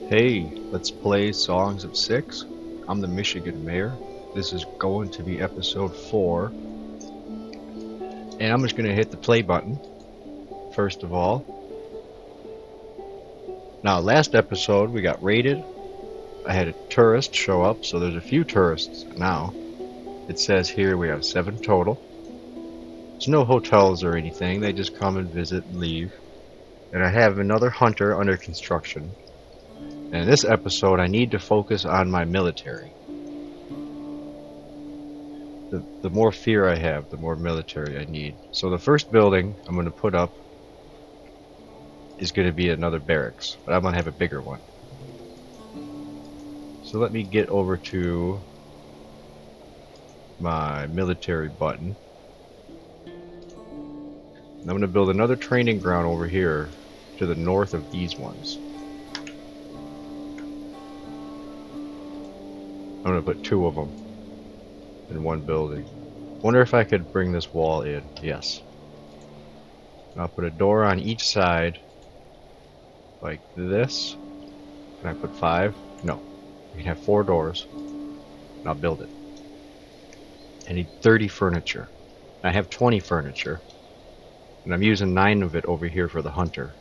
Hey, let's play Songs of Six. I'm the Michigan Mayor. This is going to be episode 4. And I'm just going to hit the play button, first of all. Now, last episode we got raided. I had a tourist show up, so there's a few tourists now. It says here we have 7 total. There's no hotels or anything, they just come and visit and leave. And I have another hunter under construction. And in this episode, I need to focus on my military. The more fear I have, the more military I need. So the first building I'm going to put up is going to be another barracks, but I'm going to have a bigger one. So let me get over to my military button. I'm going to build another training ground over here to the north of these ones. I'm going to put 2 of them in one building. Wonder if I could bring this wall in. Yes. I'll put a door on each side like this. Can I put 5? No. You can have 4 doors. And I'll build it. I need 30 furniture. I have 20 furniture. And I'm using 9 of it over here for the hunter.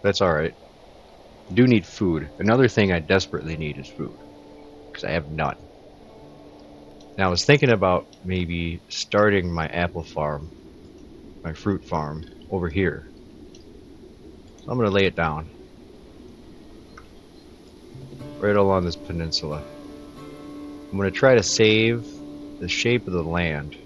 That's alright. I do need food. Another thing I desperately need is food. Because I have none. Now I was thinking about maybe starting my apple farm, my fruit farm, over here. So I'm going to lay it down. Right along this peninsula. I'm going to try to save the shape of the land.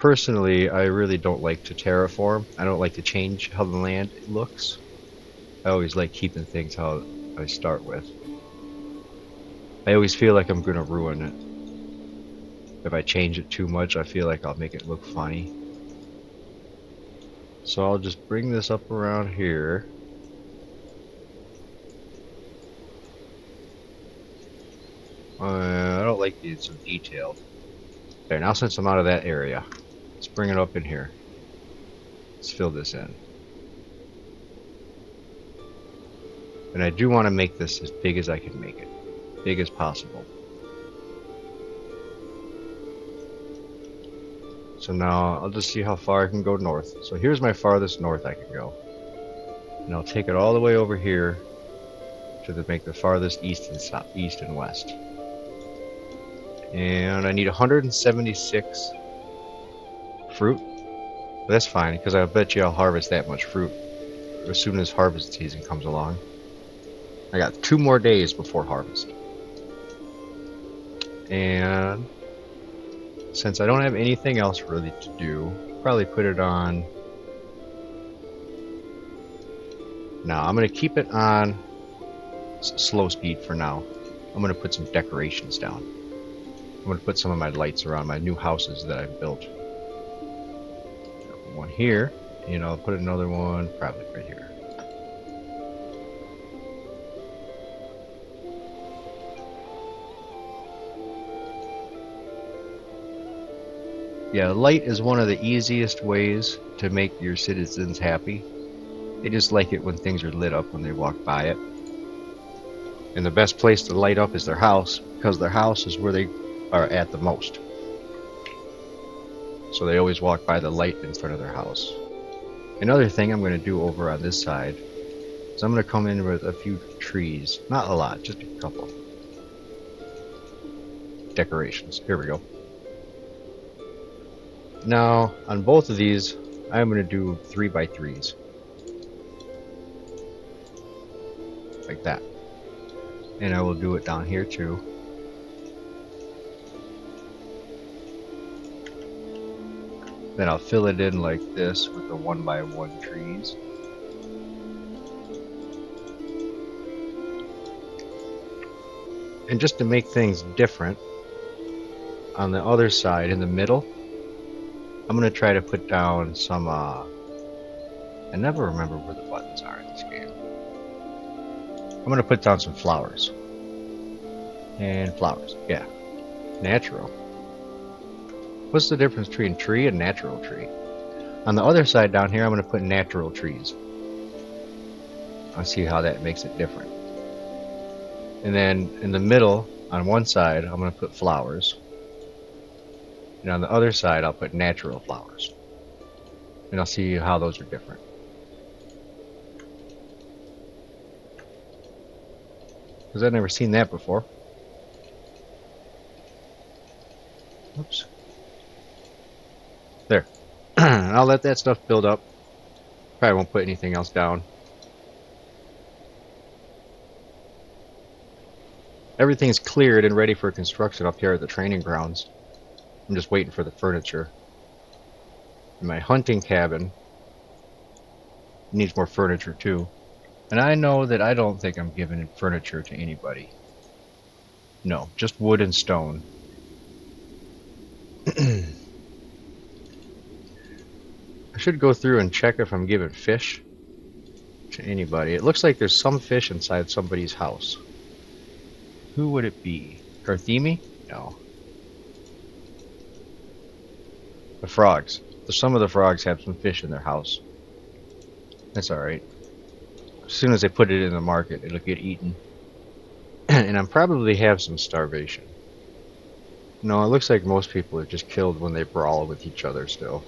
Personally, I really don't like to terraform. I don't like to change how the land looks. I always like keeping things how I start with. I always feel like I'm going to ruin it. If I change it too much, I feel like I'll make it look funny. So I'll just bring this up around here. I don't like these so detailed. There, now since I'm out of that area, let's bring it up in here. Let's fill this in. And I do want to make this as big as I can make it. Big as possible. So now I'll just see how far I can go north. So here's my farthest north I can go. And I'll take it all the way over here to make the farthest east and south, east and west. And I need 176 fruit. But that's fine, because I bet you I'll harvest that much fruit as soon as harvest season comes along. I got 2 more days before harvest. And since I don't have anything else really to do, probably put it on. Now I'm going to keep it on slow speed for now. I'm going to put some decorations down. I'm going to put some of my lights around my new houses that I've built. One here, and I'll put another one probably right here. Yeah, light is one of the easiest ways to make your citizens happy. They just like it when things are lit up when they walk by it. And the best place to light up is their house, because their house is where they are at the most. So they always walk by the light in front of their house. Another thing I'm going to do over on this side is I'm going to come in with a few trees. Not a lot, just a couple. Decorations. Here we go. Now, on both of these, I'm going to do 3x3s. Like that. And I will do it down here too. Then I'll fill it in like this with the 1x1 trees. And just to make things different, on the other side, in the middle, I'm going to try to put down some, I never remember where the buttons are in this game. I'm going to put down some flowers. And flowers, yeah. Natural. What's the difference between tree and natural tree? On the other side down here, I'm going to put natural trees. I'll see how that makes it different. And then in the middle, on one side, I'm going to put flowers. And on the other side, I'll put natural flowers. And I'll see how those are different. Because I've never seen that before. Oops. There. I'll let that stuff build up. Probably won't put anything else down. Everything's cleared and ready for construction up here at the training grounds. I'm just waiting for the furniture. And my hunting cabin needs more furniture too. And I know that I don't think I'm giving furniture to anybody. No, just wood and stone. I should go through and check if I'm giving fish to anybody. It looks like there's some fish inside somebody's house. Who would it be? Carthemi? No. The frogs. Some of the frogs have some fish in their house. That's alright. As soon as they put it in the market, it'll get eaten. And I'm probably have some starvation. No, it looks like most people are just killed when they brawl with each other still.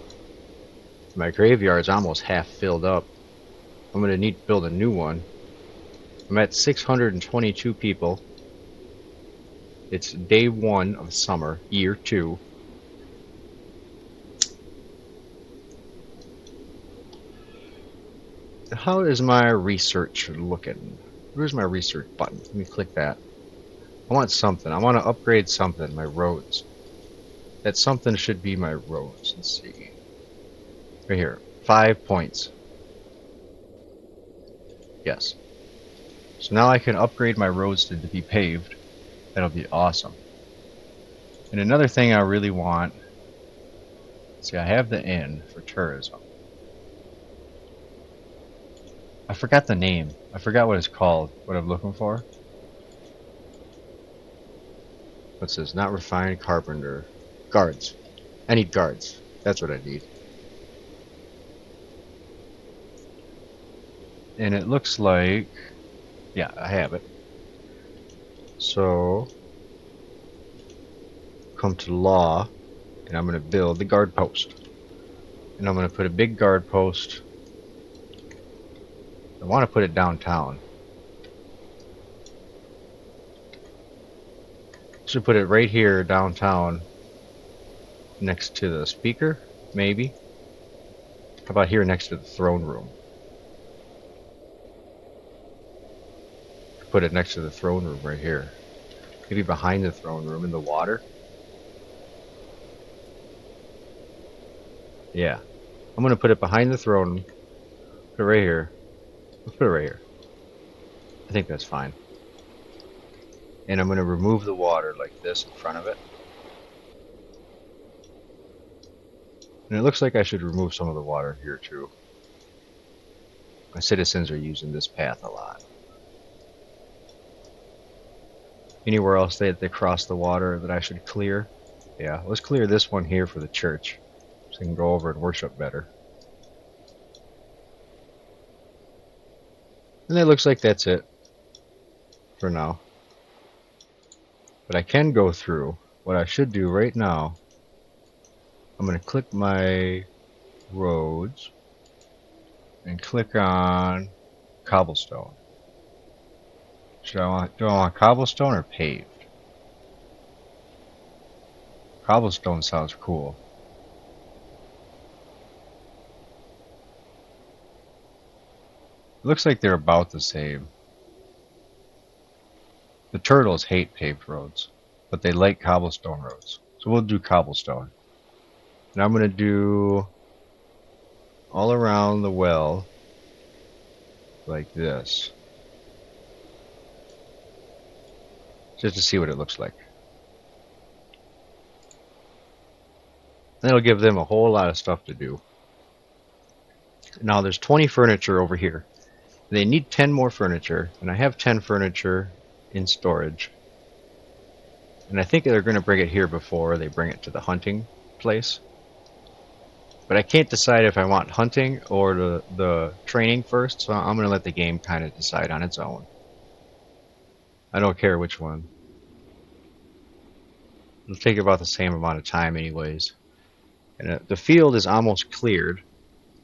My graveyard's almost half filled up. I'm gonna need to build a new one. I'm at 622 people. It's day 1 of summer, year 2. How is my research looking? Where's my research button? Let me click that. I want something. I want to upgrade something, my roads. That something should be my roads. Let's see. Right here. 5 points. Yes. So now I can upgrade my roads to be paved. That'll be awesome. And another thing I really want, see, I have the inn for tourism. I forgot the name. I forgot what it's called, what I'm looking for. What's this? Not refined carpenter. Guards. I need guards. That's what I need. And it looks like, yeah, I have it. So, come to law, and I'm going to build the guard post. And I'm going to put a big guard post. I want to put it downtown. Should put it right here downtown next to the speaker, maybe. How about here next to the throne room? Put it next to the throne room right here. Maybe behind the throne room in the water. Yeah. I'm going to put it behind the throne. Put it right here. Let's put it right here. I think that's fine. And I'm going to remove the water like this in front of it. And it looks like I should remove some of the water here too. My citizens are using this path a lot. Anywhere else they cross the water that I should clear? Yeah, let's clear this one here for the church, so we can go over and worship better. And it looks like that's it for now. But I can go through. What I should do right now, I'm going to click my roads and click on cobblestone. Do I want cobblestone or paved? Cobblestone sounds cool. It looks like they're about the same. The turtles hate paved roads, but they like cobblestone roads. So we'll do cobblestone. And I'm going to do all around the well like this. Just to see what it looks like. That'll give them a whole lot of stuff to do. Now there's 20 furniture over here. They need 10 more furniture, and I have 10 furniture in storage. And I think they're going to bring it here before they bring it to the hunting place. But I can't decide if I want hunting or the training first, so I'm going to let the game kind of decide on its own. I don't care which one. It'll take about the same amount of time anyways. And the field is almost cleared.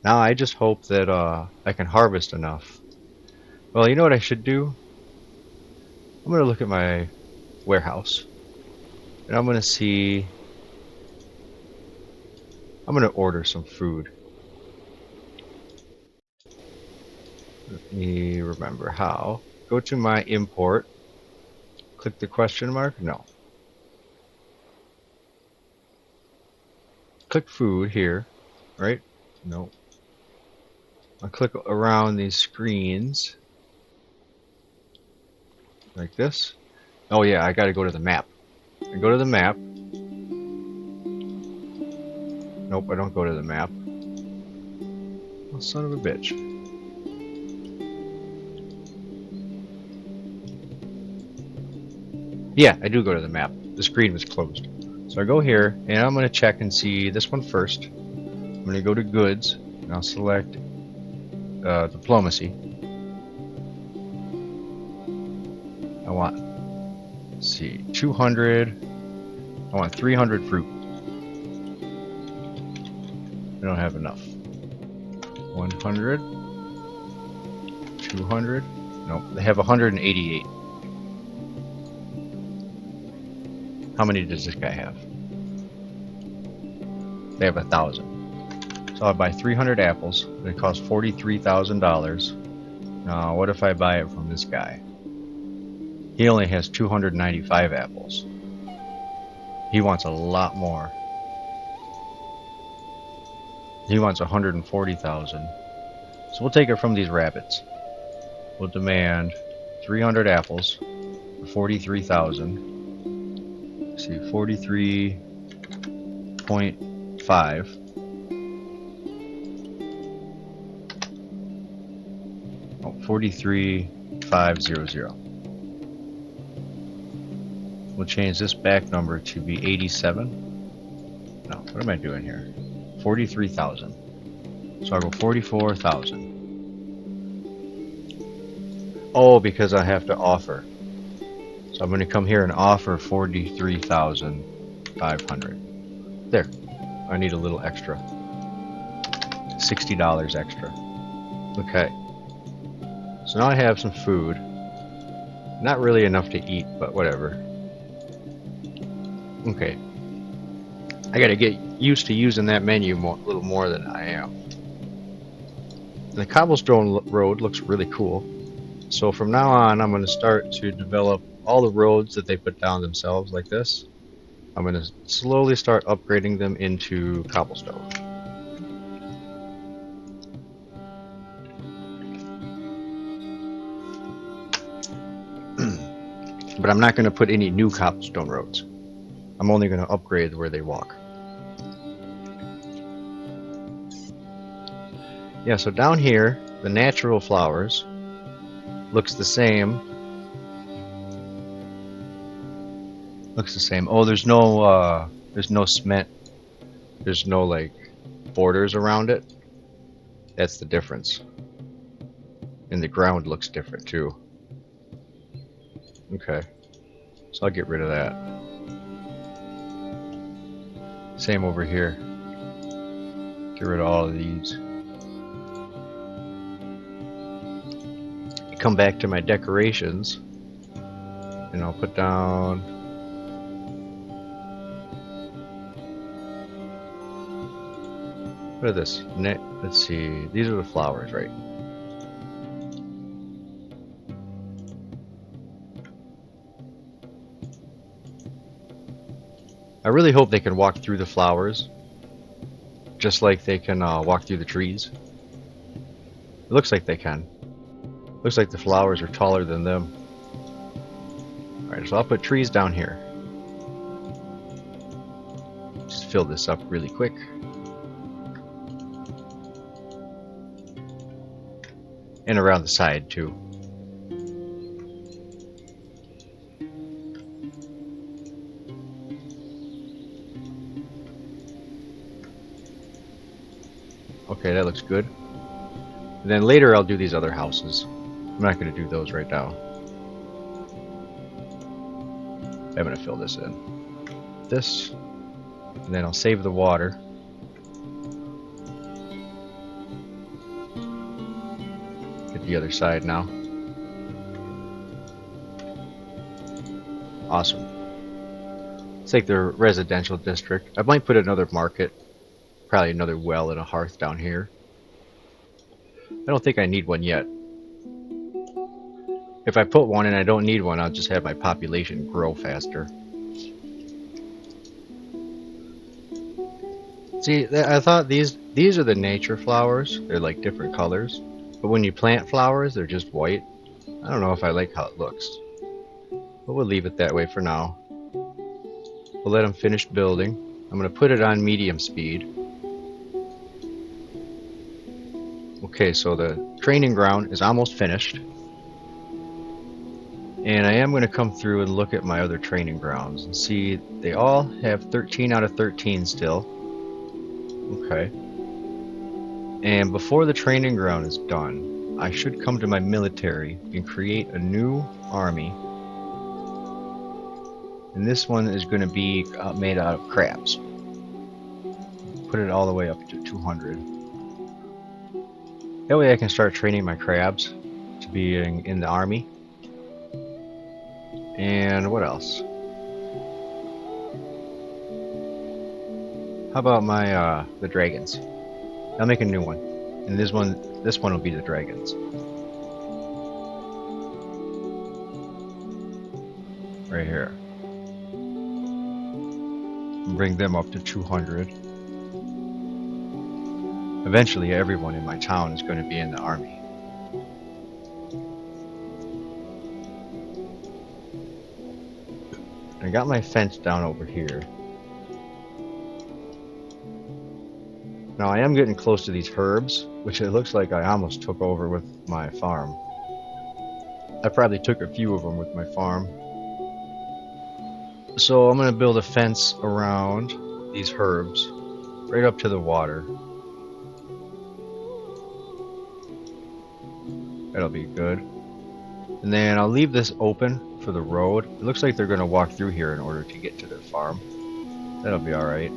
Now I just hope that I can harvest enough. Well, you know what I should do? I'm going to look at my warehouse. And I'm going to see... I'm going to order some food. Let me remember how. Go to my import. Click the question mark. No. Click food here. Right? No. I'll click around these screens. Like this. Oh yeah, I gotta go to the map. I go to the map. Nope, I don't go to the map. Oh, son of a bitch. Yeah, I do go to the map. The screen was closed. So I go here, and I'm going to check and see this one first. I'm going to go to goods, and I'll select diplomacy. I want, let's see, 200. I want 300 fruit. I don't have enough. 100. 200. Nope, they have 188. How many does this guy have? They have 1,000. So I'll buy 300 apples. It costs $43,000. Now, what if I buy it from this guy? He only has 295 apples. He wants a lot more. He wants 140,000. So we'll take it from these rabbits. We'll demand 300 apples for 43,000. See, 43.5. Oh, 43,500. We'll change this back number to be 87. No, what am I doing here? 43,000. So I'll go 44,000. Oh, because I have to offer. So I'm going to come here and offer 43,500. There. I need a little extra. $60 extra. Okay. So now I have some food. Not really enough to eat, but whatever. Okay. I gotta get used to using that menu a little more than I am. And the cobblestone road looks really cool. So from now on, I'm going to start to develop all the roads that they put down themselves like this. I'm going to slowly start upgrading them into cobblestone. But I'm not going to put any new cobblestone roads. I'm only going to upgrade where they walk. Yeah, so down here, the natural flowers looks the same. Looks the same. Oh, there's no cement. There's no like borders around it. That's the difference. And the ground looks different too. Okay. So I'll get rid of that. Same over here. Get rid of all of these. Come back to my decorations. And I'll put down... What is this? Let's see. These are the flowers, right? I really hope they can walk through the flowers, just like they can walk through the trees. It looks like they can. Looks like the flowers are taller than them. Alright, so I'll put trees down here. Just fill this up really quick. And around the side too. Okay, that looks good. And then later I'll do these other houses. I'm not going to do those right now. I'm going to fill this in. This. And then I'll save the water. Get the other side now. Awesome. It's like the residential district. I might put another market. Probably another well and a hearth down here. I don't think I need one yet. If I put one and I don't need one, I'll just have my population grow faster. See, I thought these are the nature flowers. They're like different colors. But when you plant flowers, they're just white. I don't know if I like how it looks. But we'll leave it that way for now. We'll let them finish building. I'm going to put it on medium speed. Okay, so the training ground is almost finished. And I am going to come through and look at my other training grounds and see they all have 13 out of 13 still. Okay. And before the training ground is done, I should come to my military and create a new army. And this one is going to be made out of crabs. Put it all the way up to 200. That way I can start training my crabs to be in the army. And what else? How about my the dragons? I'll make a new one. And this one will be the dragons. Right here. Bring them up to 200. Eventually everyone in my town is going to be in the army. I got my fence down over here. Now I am getting close to these herbs, which it looks like I almost took over with my farm. I probably took a few of them with my farm. So I'm going to build a fence around these herbs, right up to the water. That'll be good. And then I'll leave this open for the road. It looks like they're going to walk through here in order to get to their farm. That'll be alright.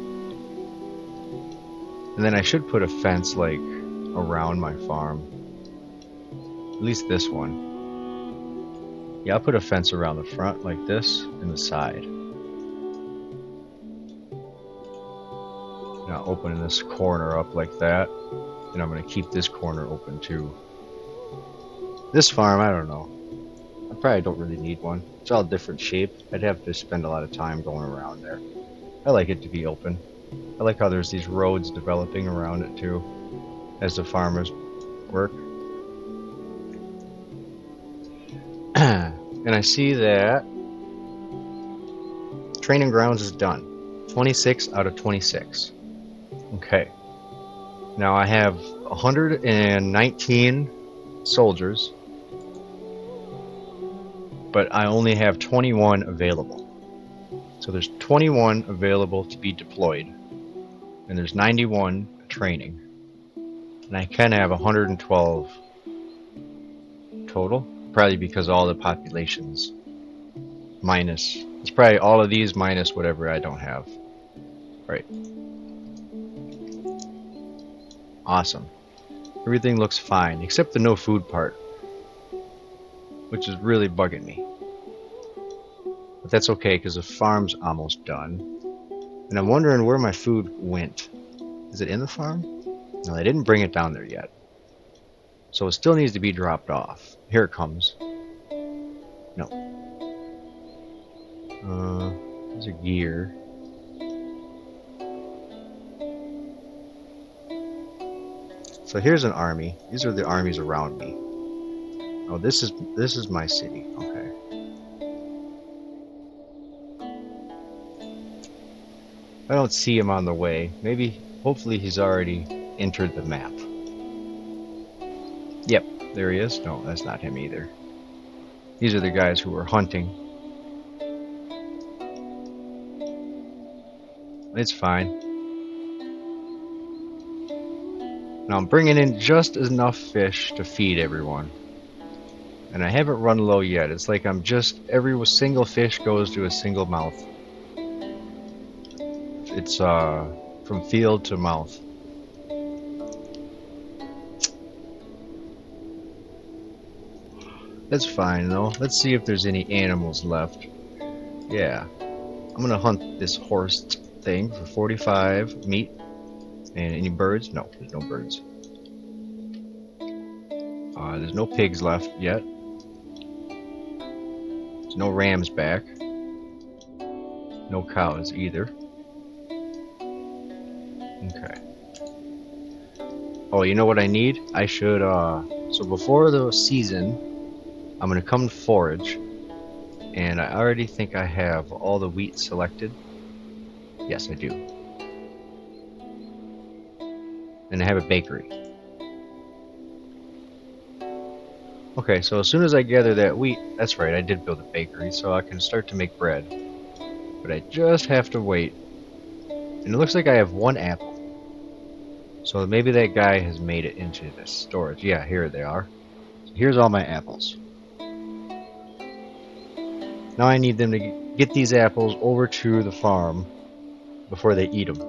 And then I should put a fence like around my farm. At least this one. Yeah, I'll put a fence around the front like this and the side. Now opening this corner up like that. And I'm going to keep this corner open too. This farm, I don't know. I probably don't really need one. It's all different shape. I'd have to spend a lot of time going around there. I like it to be open. I like how there's these roads developing around it too, as the farmers work. And I see that training grounds is done. 26 out of 26. Okay. Now I have 119 soldiers, but I only have 21 available. So there's 21 available to be deployed, and there's 91 training. And I can have 112 total, probably because all the populations minus, it's probably all of these minus whatever I don't have. Right. Awesome. Everything looks fine, except the no food part, which is really bugging me. But that's okay, because the farm's almost done. And I'm wondering where my food went. Is it in the farm? No, I didn't bring it down there yet. So it still needs to be dropped off. Here it comes. No. There's a gear. So here's an army. These are the armies around me. Oh, this is my city. Okay. I don't see him on the way. Maybe, hopefully he's already entered the map. Yep, there he is. No, that's not him either. These are the guys who were hunting. It's fine. Now I'm bringing in just enough fish to feed everyone. And I haven't run low yet. It's like I'm just, every single fish goes to a single mouth. It's from field to mouth. That's fine though. Let's see if there's any animals left. Yeah. I'm gonna hunt this horse thing for 45 meat. And any birds? No, there's no birds. There's no pigs left yet. There's no rams back. No cows either. Okay. Oh, you know what I need? I should, so before the season, I'm gonna come forage. And I already think I have all the wheat selected. Yes, I do. And I have a bakery. Okay, so as soon as I gather that wheat, that's right, I did build a bakery, so I can start to make bread. But I just have to wait. And it looks like I have one apple. So maybe that guy has made it into this storage. Yeah, here they are. So here's all my apples. Now I need them to get these apples over to the farm before they eat them.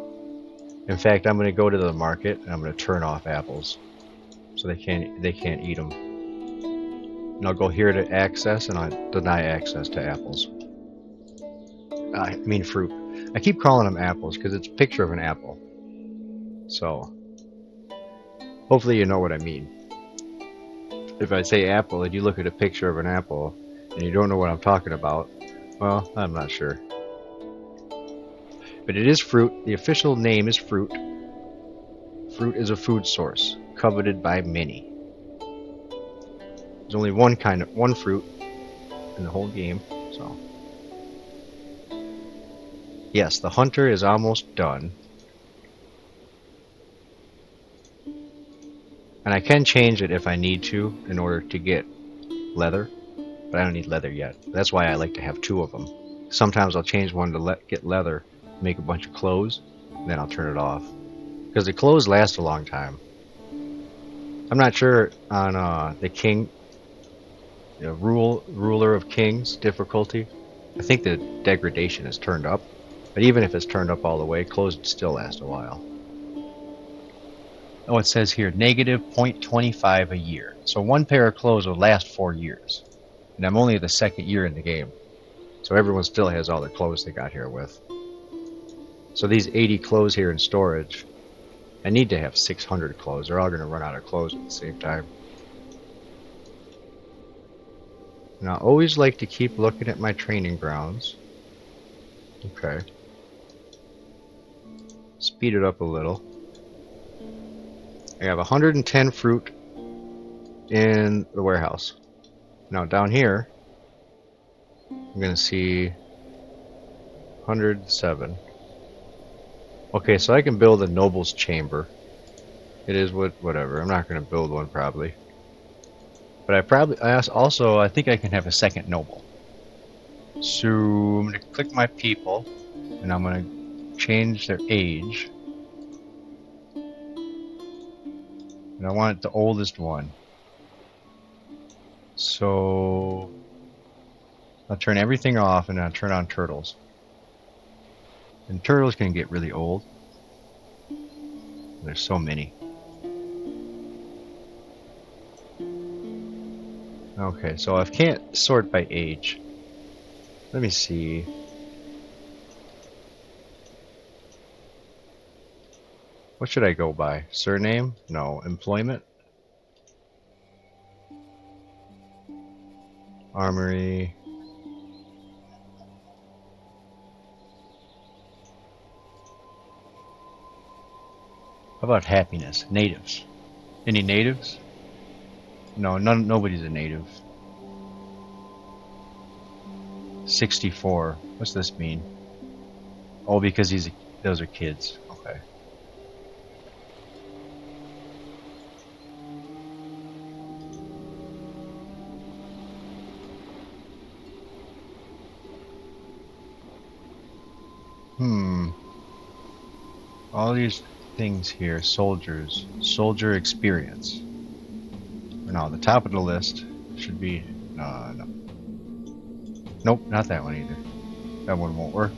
In fact, I'm going to go to the market and I'm going to turn off apples so they can't eat them. And I'll go here to access and I'll deny access to apples. I mean fruit. I keep calling them apples because it's a picture of an apple. So hopefully you know what I mean. If I say apple and you look at a picture of an apple and you don't know what I'm talking about, well, I'm not sure. But it is fruit. The official name is fruit. Fruit is a food source, coveted by many. There's only one fruit in the whole game, so. Yes, the hunter is almost done. And I can change it if I need to in order to get leather, but I don't need leather yet. That's why I like to have two of them. Sometimes I'll change one to get leather, make a bunch of clothes, and then I'll turn it off. Because the clothes last a long time. I'm not sure on the king, the ruler of kings difficulty. I think the degradation is turned up, but even if it's turned up all the way, clothes would still last a while. Oh, it says here negative 0.25 a year. So one pair of clothes will last 4 years. And I'm only the second year in the game. So everyone still has all their clothes they got here with. So these 80 clothes here in storage, I need to have 600 clothes. They're all going to run out of clothes at the same time. And I always like to keep looking at my training grounds. Okay. Speed it up a little. I have 110 fruit in the warehouse. Now down here, I'm going to see 107. Okay, so I can build a noble's chamber. It is whatever. I'm not going to build one probably. But I think I can have a second noble. So I'm going to click my people and I'm going to change their age. And I want the oldest one. So I'll turn everything off and I'll turn on turtles. And turtles can get really old. There's so many. Okay, so I can't sort by age. Let me see. What should I go by? Surname? No. Employment? Armory. How about happiness? Natives. Any natives? No, nobody's a native. 64. What's this mean? Oh, because those are kids. Okay. All these things here. Soldiers. Soldier experience. No, the top of the list should be... no. Nope, not that one either. That one won't work.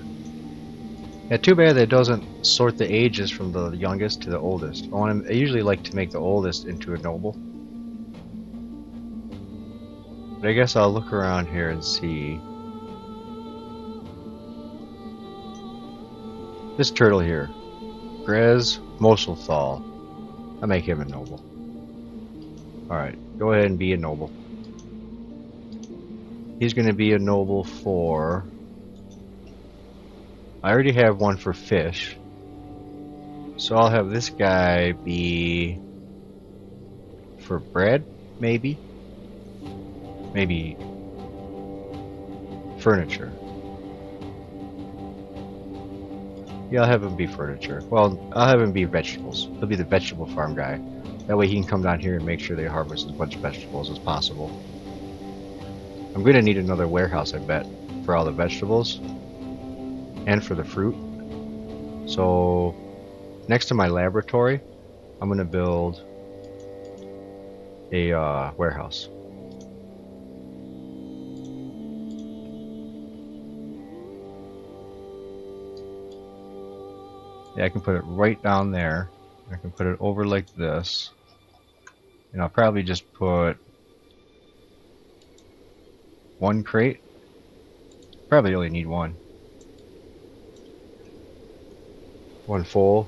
Yeah, too bad that it doesn't sort the ages from the youngest to the oldest. I usually like to make the oldest into a noble. But I guess I'll look around here and see. This turtle here. Grez Moshelthal. I'll make him a noble. Alright, go ahead and be a noble. He's going to be a noble for... I already have one for fish. So I'll have this guy be... for bread, maybe? Maybe... furniture. Yeah, I'll have him be furniture. Well, I'll have him be vegetables. He'll be the vegetable farm guy. That way he can come down here and make sure they harvest as much vegetables as possible. I'm going to need another warehouse, I bet, for all the vegetables. And for the fruit. So, next to my laboratory, I'm going to build a warehouse. Yeah, I can put it right down there. I can put it over like this. And I'll probably just put one crate. Probably only need one. One full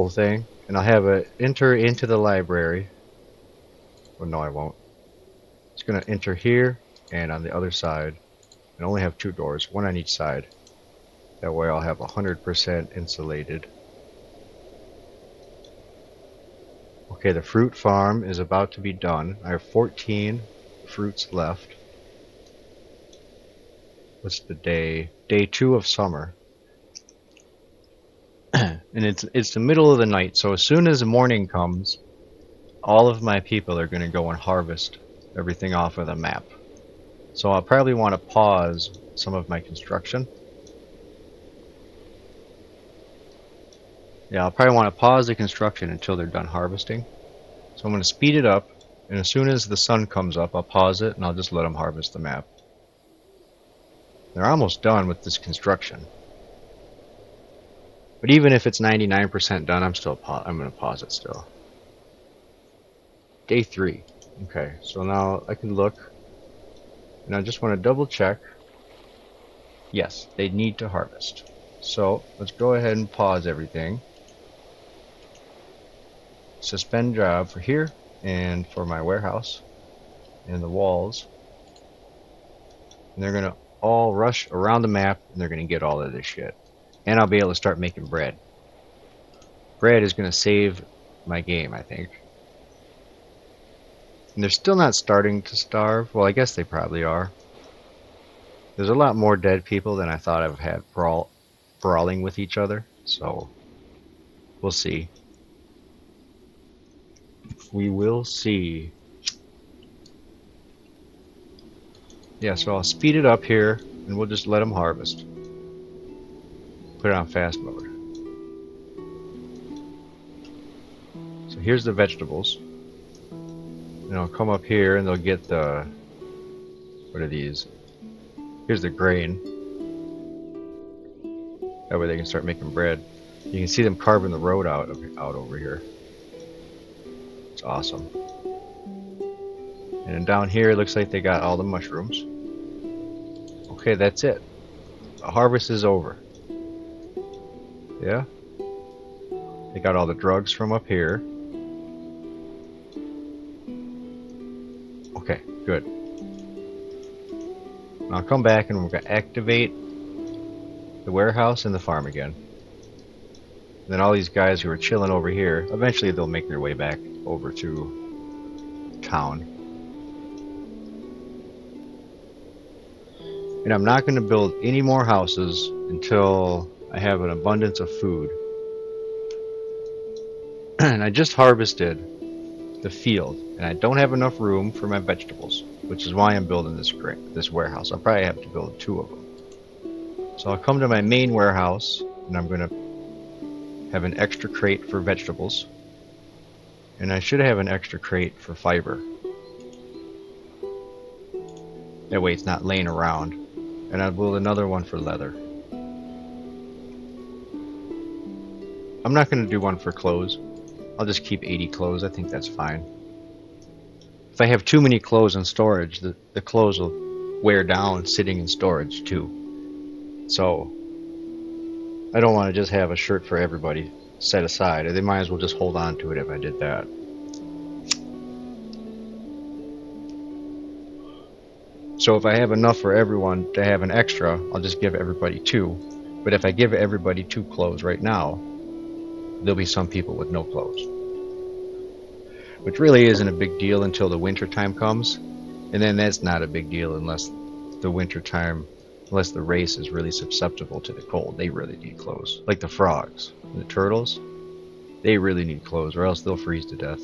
thing. And I'll have it enter into the library. Well, no, I won't. It's going to enter here and on the other side. And only have 2 doors, one on each side. That way I'll have 100% insulated. Okay, the fruit farm is about to be done. I have 14 fruits left. What's the day? Day 2 of summer. And it's the middle of the night, so as soon as the morning comes, all of my people are going to go and harvest everything off of the map. So I'll probably want to pause some of my construction. Yeah, I'll probably want to pause the construction until they're done harvesting. So I'm going to speed it up, and as soon as the sun comes up, I'll pause it and I'll just let them harvest the map. They're almost done with this construction. But even if it's 99% done, I'm going to pause it still. Day 3. Okay, so now I can look, and I just want to double check. Yes, they need to harvest. So let's go ahead and pause everything. Suspend job for here and for my warehouse and the walls. And they're going to all rush around the map, and they're going to get all of this shit. And I'll be able to start making bread. Bread is going to save my game, I think. And they're still not starting to starve. Well, I guess they probably are. There's a lot more dead people than I thought I've had brawling with each other. So, we'll see. We will see. Yeah, so I'll speed it up here, and we'll just let them harvest. Put it on fast mode. So here's the vegetables. And I'll come up here and they'll get the... What are these? Here's the grain. That way they can start making bread. You can see them carving the road out over here. It's awesome. And then down here it looks like they got all the mushrooms. Okay, that's it. The harvest is over. Yeah. They got all the drugs from up here. Okay, good. Now I'll come back and we're going to activate the warehouse and the farm again. And then all these guys who are chilling over here, eventually they'll make their way back over to town. And I'm not going to build any more houses until I have an abundance of food. And I just harvested the field, and I don't have enough room for my vegetables, which is why I'm building this warehouse. I'll probably have to build 2 of them. So I'll come to my main warehouse, and I'm going to have an extra crate for vegetables, and I should have an extra crate for fiber. That way it's not laying around. And I'll build another one for leather. I'm not going to do one for clothes. I'll just keep 80 clothes. I think that's fine. If I have too many clothes in storage, the clothes will wear down sitting in storage too. So I don't want to just have a shirt for everybody set aside. They might as well just hold on to it if I did that. So if I have enough for everyone to have an extra, I'll just give everybody 2. But if I give everybody 2 clothes right now, there'll be some people with no clothes. Which really isn't a big deal until the winter time comes. And then that's not a big deal unless the winter time, unless the race is really susceptible to the cold. They really need clothes. Like the frogs, the turtles, they really need clothes or else they'll freeze to death.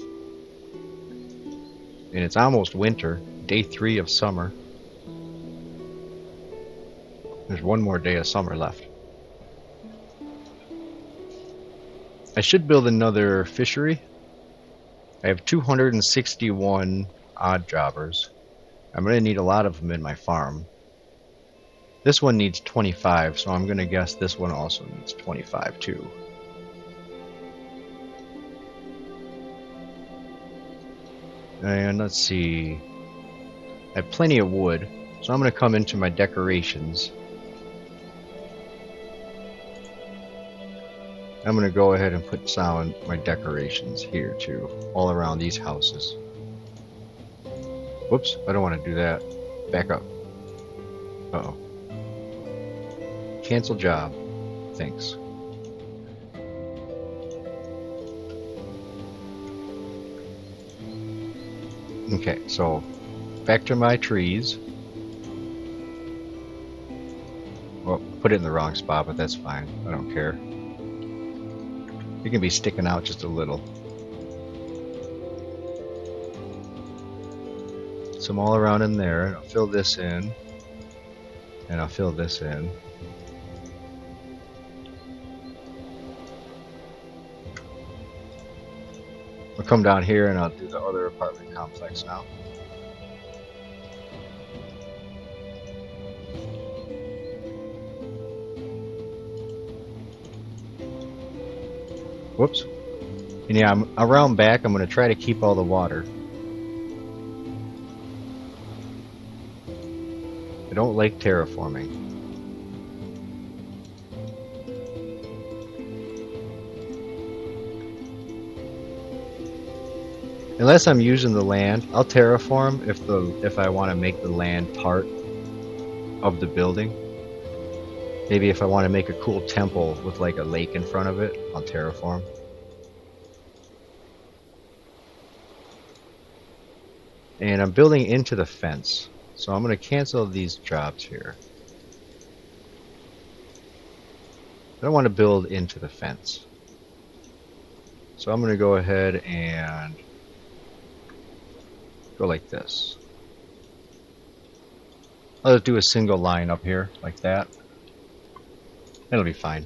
And it's almost winter, day 3 of summer. There's one more day of summer left. I should build another fishery. I have 261 odd jobbers. I'm going to need a lot of them in my farm. This one needs 25, so I'm going to guess this one also needs 25 too. And let's see. I have plenty of wood, so I'm going to come into my decorations. I'm going to go ahead and put down my decorations here too, all around these houses. Whoops, I don't want to do that. Back up. Uh-oh. Cancel job. Thanks. Okay, so back to my trees. Well, put it in the wrong spot, but that's fine. I don't care. You can be sticking out just a little. Some all around in there, and I'll fill this in. And I'll fill this in. I'll come down here and I'll do the other apartment complex now. Whoops. And yeah, I'm around back. I'm going to try to keep all the water. I don't like terraforming. Unless I'm using the land, I'll terraform if I want to make the land part of the building. Maybe if I want to make a cool temple with like a lake in front of it, I'll terraform. And I'm building into the fence, so I'm going to cancel these jobs here. I don't want to build into the fence. So I'm going to go ahead and go like this. I'll just do a single line up here, like that. That'll be fine.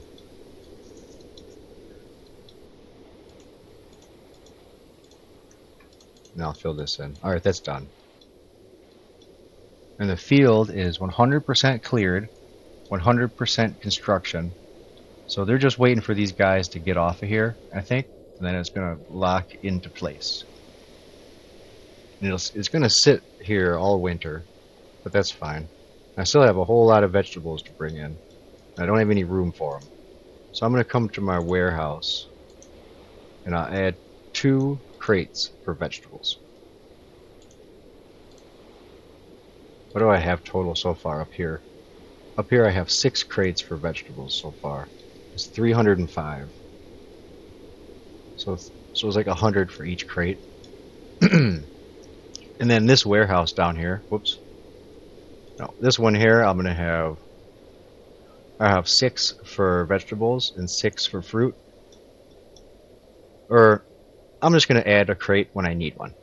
Now I'll fill this in. Alright, that's done. And the field is 100% cleared, 100% construction. So they're just waiting for these guys to get off of here, I think. And then it's going to lock into place. And it's going to sit here all winter, but that's fine. I still have a whole lot of vegetables to bring in. I don't have any room for them. So I'm going to come to my warehouse and I'll add 2 crates for vegetables. What do I have total so far up here? Up here I have 6 crates for vegetables so far. It's 305. So it's like 100 for each crate. And then this warehouse down here, whoops. No, this one here I'm gonna have. I have 6 for vegetables and 6 for fruit. Or I'm just gonna add a crate when I need one.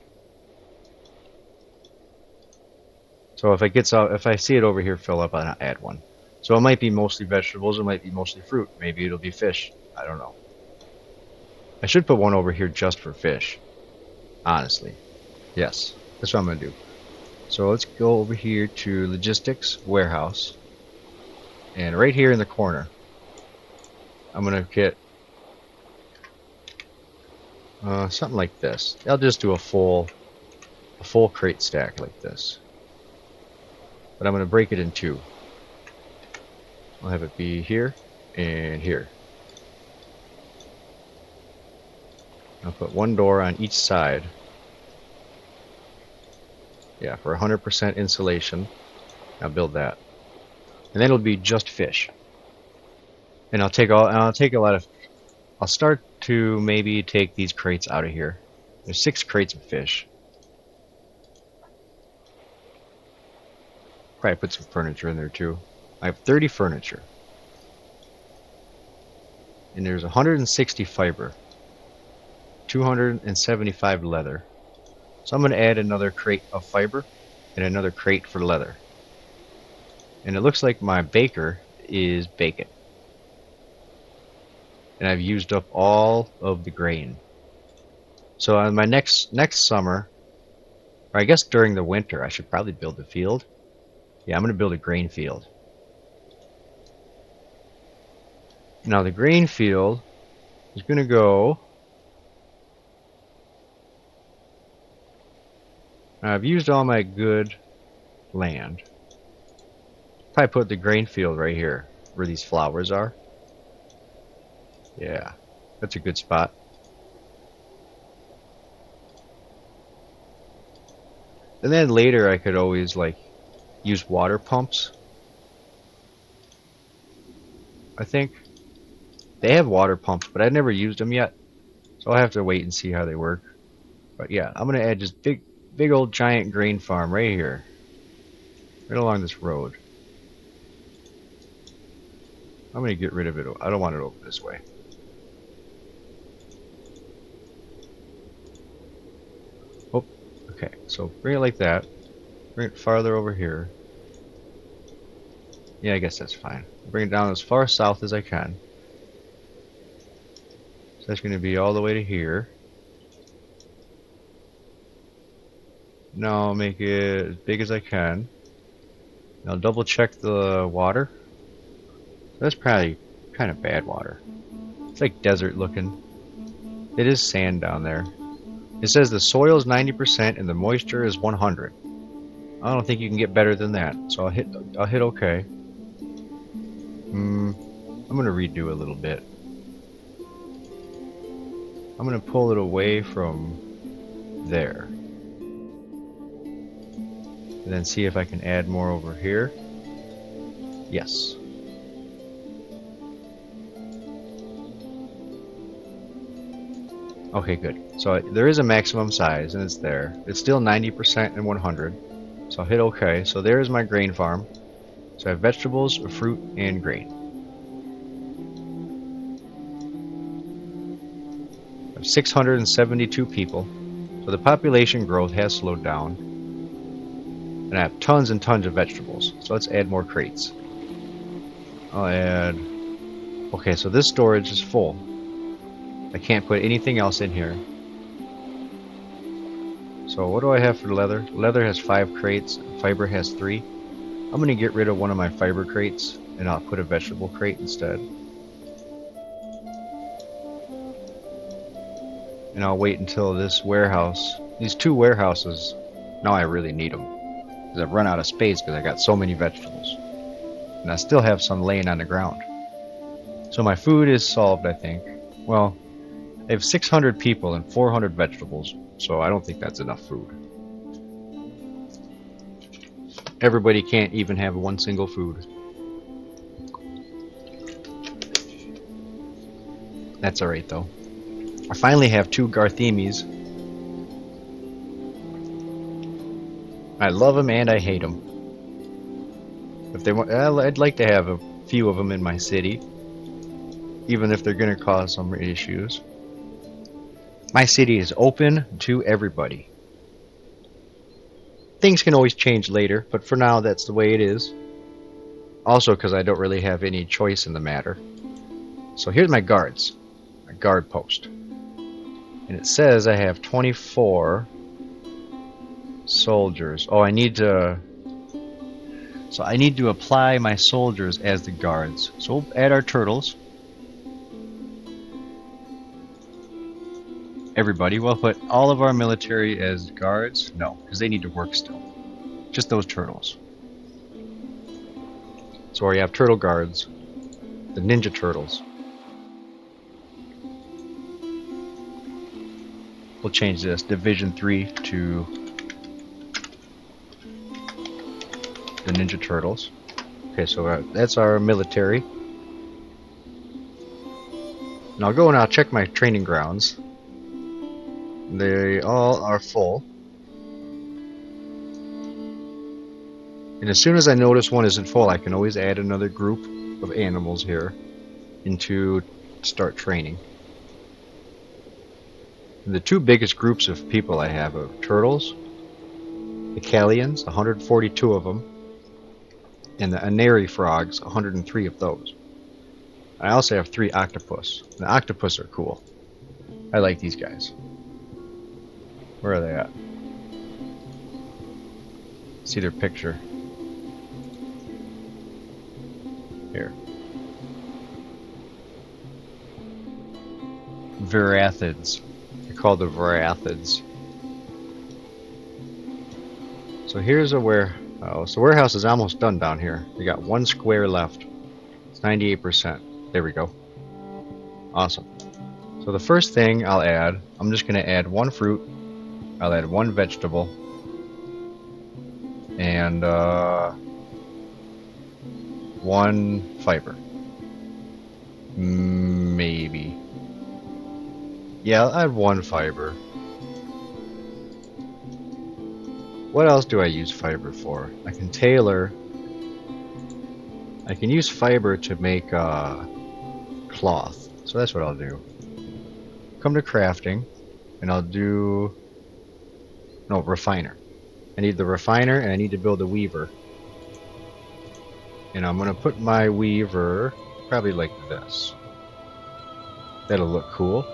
So if I see it over here fill up, I'll add one. So it might be mostly vegetables, it might be mostly fruit. Maybe it'll be fish. I don't know. I should put one over here just for fish. Honestly. Yes. That's what I'm gonna do. So let's go over here to logistics, warehouse. And right here in the corner, I'm gonna get something like this. I'll just do a full crate stack like this. But I'm gonna break it in two. I'll have it be here and here. I'll put one door on each side. Yeah, for 100% insulation. I'll build that. And then it'll be just fish. And I'll take a lot of I'll start to maybe take these crates out of here. There's 6 crates of fish. Probably put some furniture in there too. I have 30 furniture. And there's 160 fiber. 275 leather. So I'm going to add another crate of fiber and another crate for leather. And it looks like my baker is bacon. And I've used up all of the grain. So on my next summer, or I guess during the winter, I should probably build a field. Yeah, I'm going to build a grain field. Now the grain field is going to go... I've used all my good land. Probably put the grain field right here, where these flowers are. Yeah, that's a good spot. And then later I could always like use water pumps. I think they have water pumps, but I've never used them yet. So I'll have to wait and see how they work. But yeah, I'm gonna add just big old giant grain farm right here. Right along this road. I'm gonna get rid of it. I don't want it over this way. Oh, okay. So bring it like that. Bring it farther over here. Yeah, I guess that's fine. Bring it down as far south as I can. So that's gonna be all the way to here. Now I'll make it as big as I can. Now double check the water. That's probably kind of bad water. It's like desert looking. It is sand down there. It says the soil is 90% and the moisture is 100. I don't think you can get better than that. So I'll hit OK. I'm gonna redo a little bit. I'm gonna pull it away from there. And then see if I can add more over here. Yes. Okay, good. So there is a maximum size, and it's there. It's still 90% and 100. So I'll hit OK. So there's my grain farm. So I have vegetables, fruit, and grain. I have 672 people. So the population growth has slowed down. And I have tons and tons of vegetables. So let's add more crates. I'll add... Okay, so this storage is full. I can't put anything else in here. So what do I have for leather? Leather has 5 crates. Fiber has 3. I'm going to get rid of one of my fiber crates. And I'll put a vegetable crate instead. And I'll wait until this warehouse... These 2 warehouses... Now I really need them. Because I've run out of space because I got so many vegetables. And I still have some laying on the ground. So my food is solved, I think. Well, I have 600 people and 400 vegetables, so I don't think that's enough food. Everybody can't even have one single food. That's alright though. I finally have 2 Garthemis. I love them and I hate them. If they want, I'd like to have a few of them in my city, even if they're going to cause some issues. My city is open to everybody. Things can always change later, but for now that's the way it is. Also because I don't really have any choice in the matter. So here's my guards. My guard post. And it says I have 24 soldiers. Oh, I need to... So I need to apply my soldiers as the guards. So we'll add our turtles. Everybody. We'll put all of our military as guards. No, because they need to work still. Just those turtles. So we have turtle guards. The ninja turtles. We'll change this Division 3 to the Ninja Turtles. Okay, so that's our military. And I'll go and I'll check my training grounds. They all are full. And as soon as I notice one isn't full, I can always add another group of animals here into start training. And the two biggest groups of people I have are turtles, the Callians, 142 of them, and the Anari frogs, 103 of those. I also have 3 octopus. The octopus are cool. I like these guys. Where are they at? See their picture. Here. Verathids. They're called the Verathids. So here's a warehouse. The warehouse is almost done down here. We got 1 square left. It's 98%. There we go. Awesome. So the first thing I'll add, I'm just going to add 1 fruit. I'll add 1 vegetable. And 1 fiber. Maybe. Yeah, I'll add 1 fiber. What else do I use fiber for? I can tailor. I can use fiber to make cloth. So that's what I'll do. Come to crafting, and I'll do... No, refiner. I need the refiner, and I need to build a weaver. And I'm going to put my weaver probably like this. That'll look cool.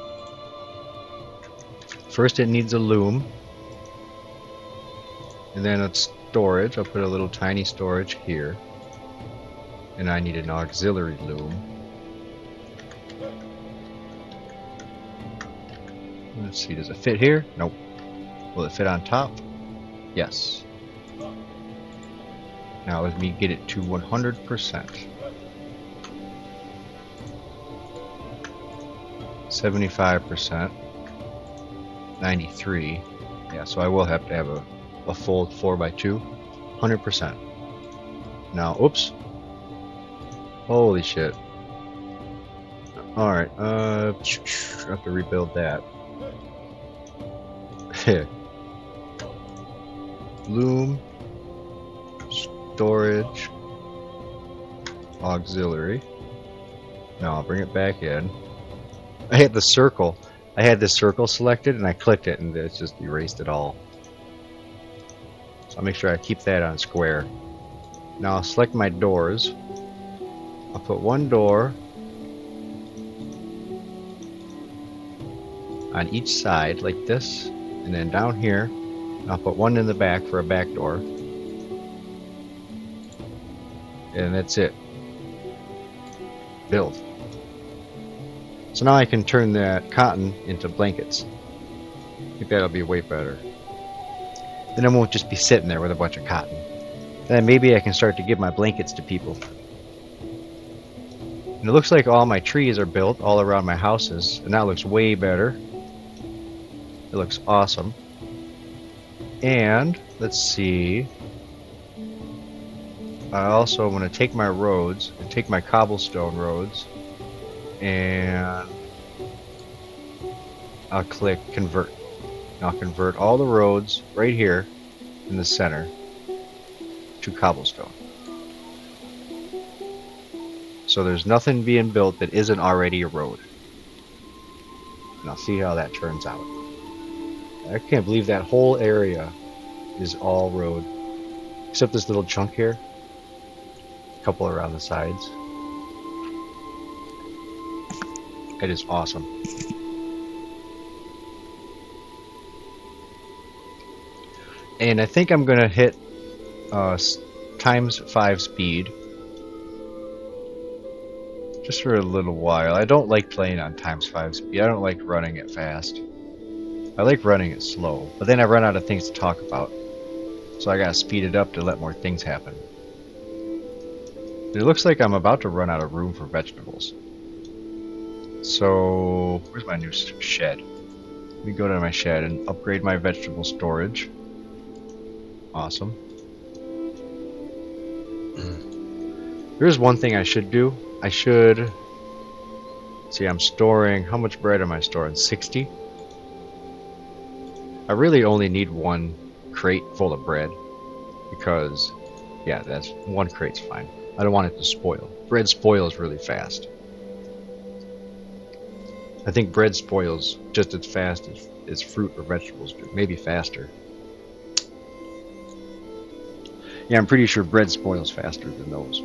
First it needs a loom. And then it's storage. I'll put a little tiny storage here. And I need an auxiliary loom. Let's see, does it fit here? Nope. Will it fit on top? Yes. Now let me get it to 100%. 75%. 93. Yeah, so I will have to have a full 4x2. 100%. Now, oops. Holy shit. Alright, I have to rebuild that. Loom. Storage. Auxiliary. Now I'll bring it back in. I hit the circle. I had this circle selected and I clicked it and it's just erased it all. So I'll make sure I keep that on square. Now I'll select my doors. I'll put 1 door on each side like this, and then down here I'll put 1 in the back for a back door, and that's it. Build. So now I can turn that cotton into blankets. I think that'll be way better. Then it won't just be sitting there with a bunch of cotton. Then maybe I can start to give my blankets to people. And it looks like all my trees are built all around my houses, and that looks way better. It looks awesome. And let's see. I also want to take my roads and take my cobblestone roads, and I'll click convert. And I'll convert all the roads right here in the center to cobblestone. So there's nothing being built that isn't already a road. And I'll see how that turns out. I can't believe that whole area is all road. Except this little chunk here. A couple around the sides. It is awesome. And I think I'm gonna hit times 5 speed just for a little while. I don't like playing on times 5 speed. I don't like running it fast. I like running it slow, but then I run out of things to talk about. So I gotta speed it up to let more things happen. It looks like I'm about to run out of room for vegetables. So, where's my new shed? Let me go to my shed and upgrade my vegetable storage. Awesome. There's one thing I should do. I should... See, I'm storing... How much bread am I storing? 60? I really only need one crate full of bread. Because, yeah, that's... One crate's fine. I don't want it to spoil. Bread spoils really fast. I think bread spoils just as fast as fruit or vegetables do. Maybe faster. Yeah, I'm pretty sure bread spoils faster than those.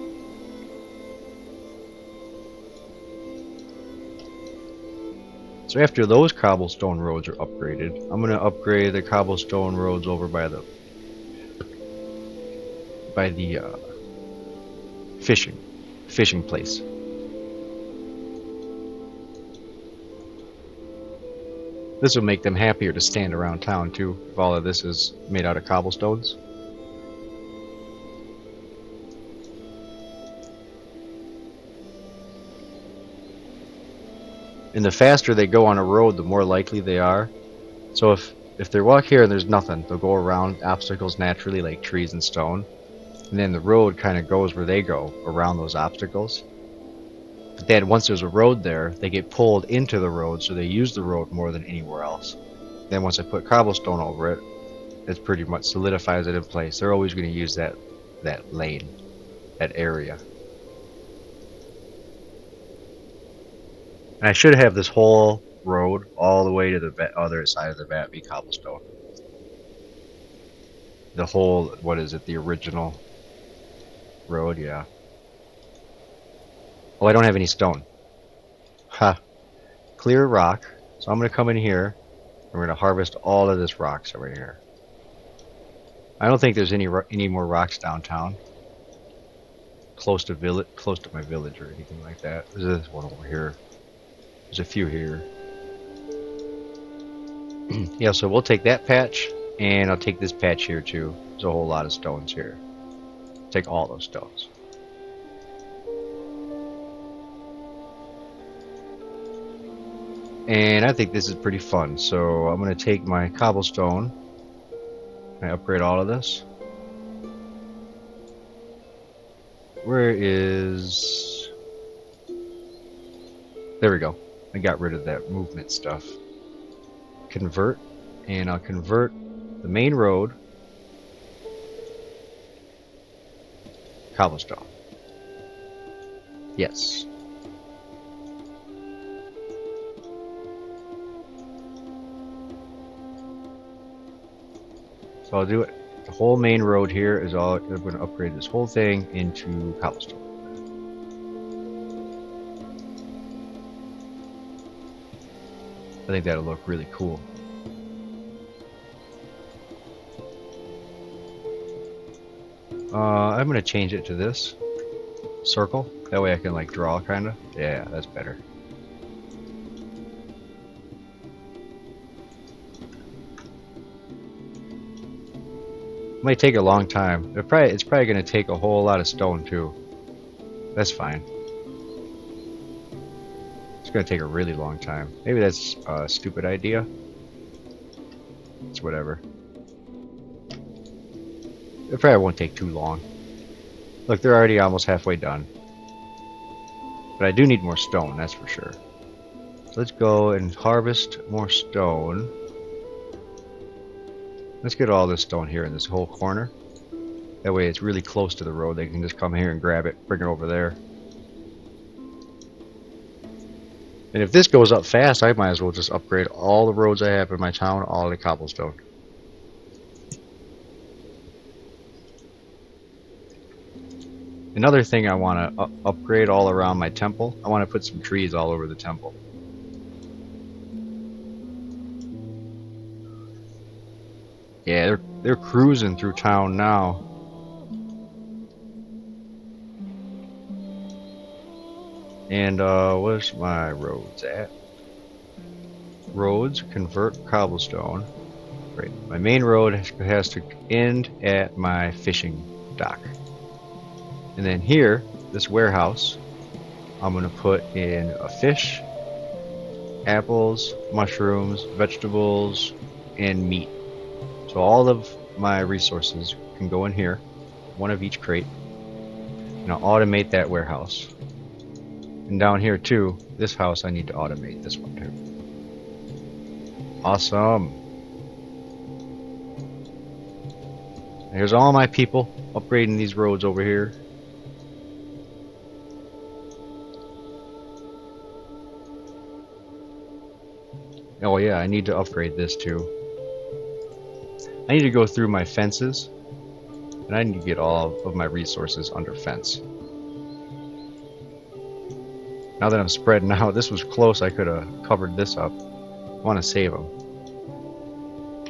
So after those cobblestone roads are upgraded, I'm gonna upgrade the cobblestone roads over by the fishing place. This will make them happier to stand around town too, if all of this is made out of cobblestones. And the faster they go on a road, the more likely they are. So if they walk here and there's nothing, they'll go around obstacles naturally, like trees and stone. And then the road kind of goes where they go, around those obstacles. But then once there's a road there, they get pulled into the road, so they use the road more than anywhere else. Then once I put cobblestone over it, it pretty much solidifies it in place. They're always going to use that lane, that area. And I should have this whole road all the way to the other side of the map be cobblestone. The whole, what is it, the original road, yeah. Oh, I don't have any stone. Ha. Clear rock. So I'm going to come in here, and we're going to harvest all of this rocks over here. I don't think there's any more rocks downtown. Close to my village or anything like that. There's this one over here. There's a few here. Yeah, so we'll take that patch, and I'll take this patch here too. There's a whole lot of stones here. Take all those stones. And I think this is pretty fun. So I'm going to take my cobblestone. I upgrade all of this. Where is... There we go. I got rid of that movement stuff. Convert. And I'll convert the main road. Cobblestone. Yes. So I'll do it. The whole main road here is all. I'm going to upgrade this whole thing into cobblestone. I think that'll look really cool. I'm going to change it to this circle. That way I can like draw kind of. Yeah, that's better. Might take a long time. It's probably going to take a whole lot of stone too. That's fine. It's going to take a really long time. Maybe that's a stupid idea. It's whatever. It probably won't take too long. Look, they're already almost halfway done. But I do need more stone, that's for sure. So let's go and harvest more stone. Let's get all this stone here in this whole corner. That way it's really close to the road. They can just come here and grab it, bring it over there. And if this goes up fast, I might as well just upgrade all the roads I have in my town, all the cobblestone. Another thing I want to upgrade all around my temple, I want to put some trees all over the temple. Yeah, They're cruising through town now. And where's my roads at? Roads convert cobblestone. Great. My main road has to end at my fishing dock. And then here, this warehouse, I'm gonna put in a fish, apples, mushrooms, vegetables, and meat. So all of my resources can go in here, one of each crate, and I'll automate that warehouse. And down here too, this house I need to automate this one too. Awesome. Here's all my people upgrading these roads over here. Oh yeah, I need to upgrade this too. I need to go through my fences, and I need to get all of my resources under fence. Now that I'm spreading out, this was close, I could have covered this up. I want to save them.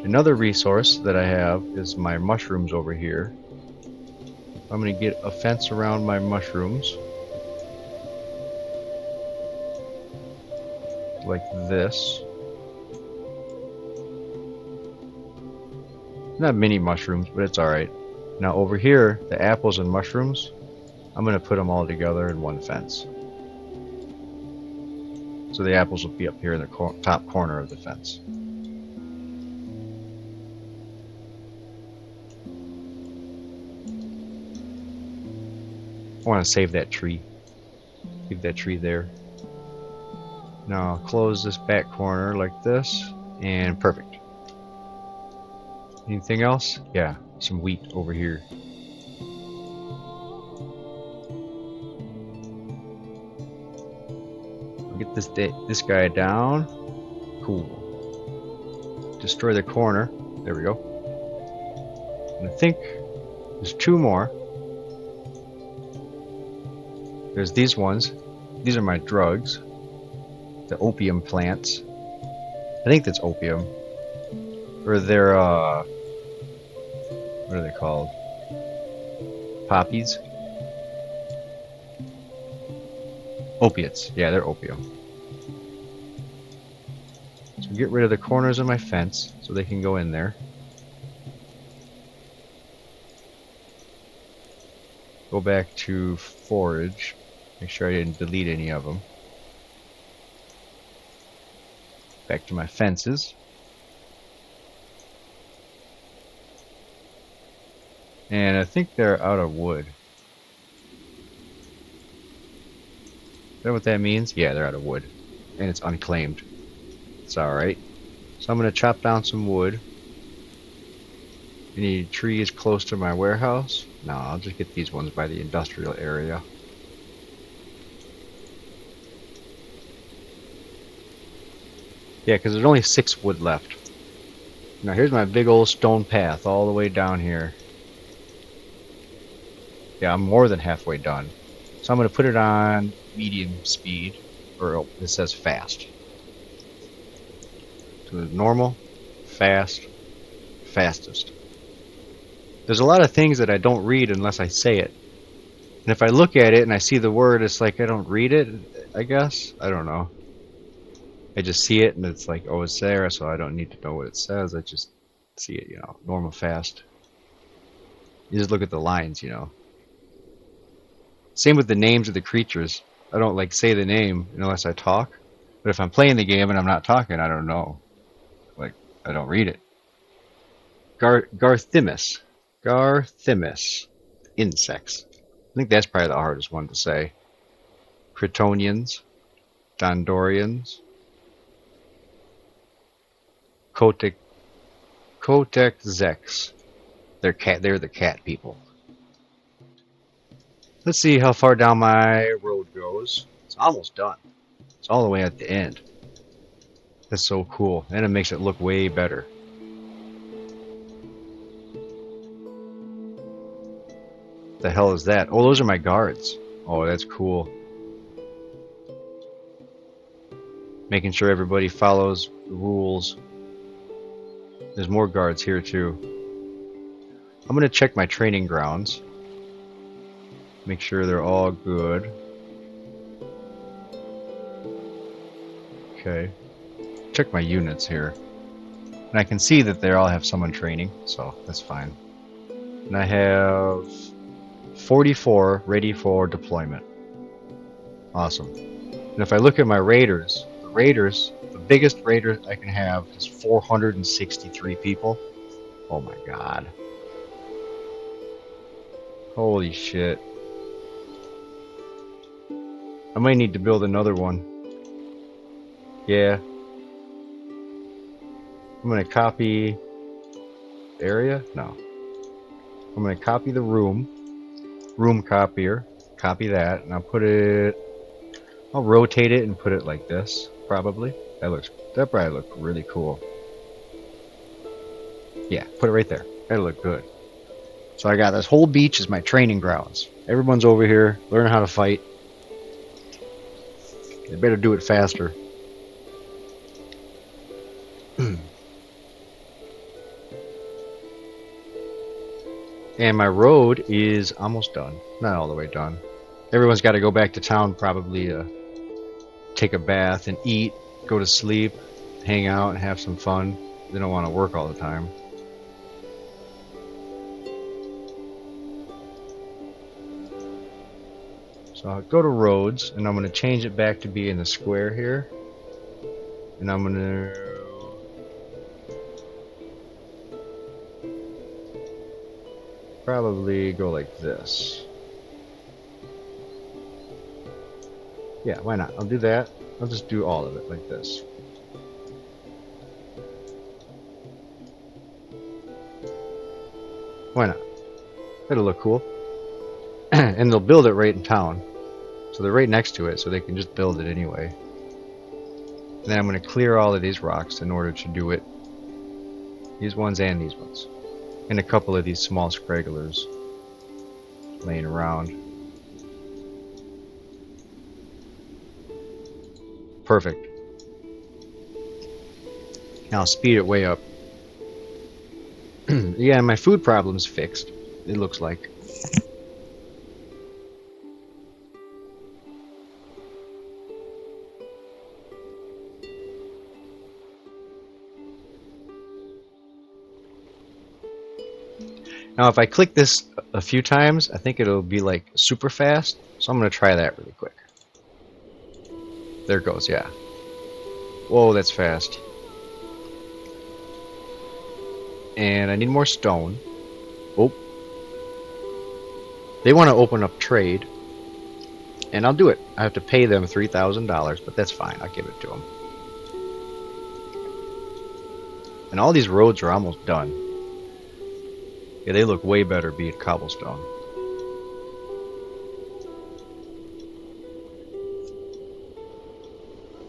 Another resource that I have is my mushrooms over here. I'm going to get a fence around my mushrooms. Like this. Not mini mushrooms, but it's alright. Now over here, the apples and mushrooms, I'm going to put them all together in one fence. So the apples will be up here in the top corner of the fence. I want to save that tree. Leave that tree there. Now I'll close this back corner like this, and perfect. Anything else? Yeah, some wheat over here. I'll get this guy down. Cool. Destroy the corner. There we go. And I think there's two more. There's these ones. These are my drugs. The opium plants. I think that's opium. Or they're, what are they called? Poppies? Opiates. Yeah, they're opium. So get rid of the corners of my fence so they can go in there. Go back to forage. Make sure I didn't delete any of them. Back to my fences. And I think they're out of wood. Is that what that means? Yeah, they're out of wood. And it's unclaimed. It's alright. So I'm going to chop down some wood. Any trees close to my warehouse? No, I'll just get these ones by the industrial area. Yeah, because there's only 6 wood left. Now here's my big old stone path all the way down here. Yeah, I'm more than halfway done. So I'm going to put it on medium speed, or it says fast. So normal, fast, fastest. There's a lot of things that I don't read unless I say it. And if I look at it and I see the word, it's like I don't read it, I guess. I don't know. I just see it and it's like, oh, it's there, so I don't need to know what it says. I just see it, normal, fast. You just look at the lines, Same with the names of the creatures. I don't like say the name unless I talk. But if I'm playing the game and I'm not talking, I don't know. Like, I don't read it. Garthimus. Garthimus. Insects. I think that's probably the hardest one to say. Cretonians. Dondorians. Kotekzex. They're the cat people. Let's see how far down my road goes. It's almost done. It's all the way at the end. That's so cool. And it makes it look way better. The hell is that? Oh, those are my guards. Oh, that's cool. Making sure everybody follows the rules. There's more guards here too. I'm gonna check my training grounds. Make sure they're all good. Okay. Check my units here. And I can see that they all have someone training, so that's fine. And I have 44 ready for deployment. Awesome. And if I look at my raiders, the biggest raider I can have is 463 people. Oh my god. Holy shit. I might need to build another one. Yeah. I'm gonna copy area? No. I'm gonna copy the room copier, copy that, and I'll rotate it and put it like this, probably. That probably look really cool. Yeah, put it right there. That'll look good. So I got this whole beach as my training grounds. Everyone's over here, learning how to fight. They better do it faster. And my road is almost done. Not all the way done. Everyone's got to go back to town probably take a bath and eat, go to sleep, hang out and have some fun. They don't want to work all the time. So I'll go to roads and I'm going to change it back to be in the square here. And I'm going to probably go like this. Yeah, why not? I'll do that. I'll just do all of it like this. Why not? It'll look cool. And they'll build it right in town. So they're right next to it, so they can just build it anyway. And then I'm going to clear all of these rocks in order to do it. These ones and these ones. And a couple of these small scragglers laying around. Perfect. Now I'll speed it way up. Yeah, my food problem's fixed, it looks like. Now if I click this a few times, I think it'll be like super fast. So I'm going to try that really quick. There it goes, yeah. Whoa, that's fast. And I need more stone. Oh. They want to open up trade. And I'll do it. I have to pay them $3,000, but that's fine. I'll give it to them. And all these roads are almost done. Yeah, they look way better being cobblestone.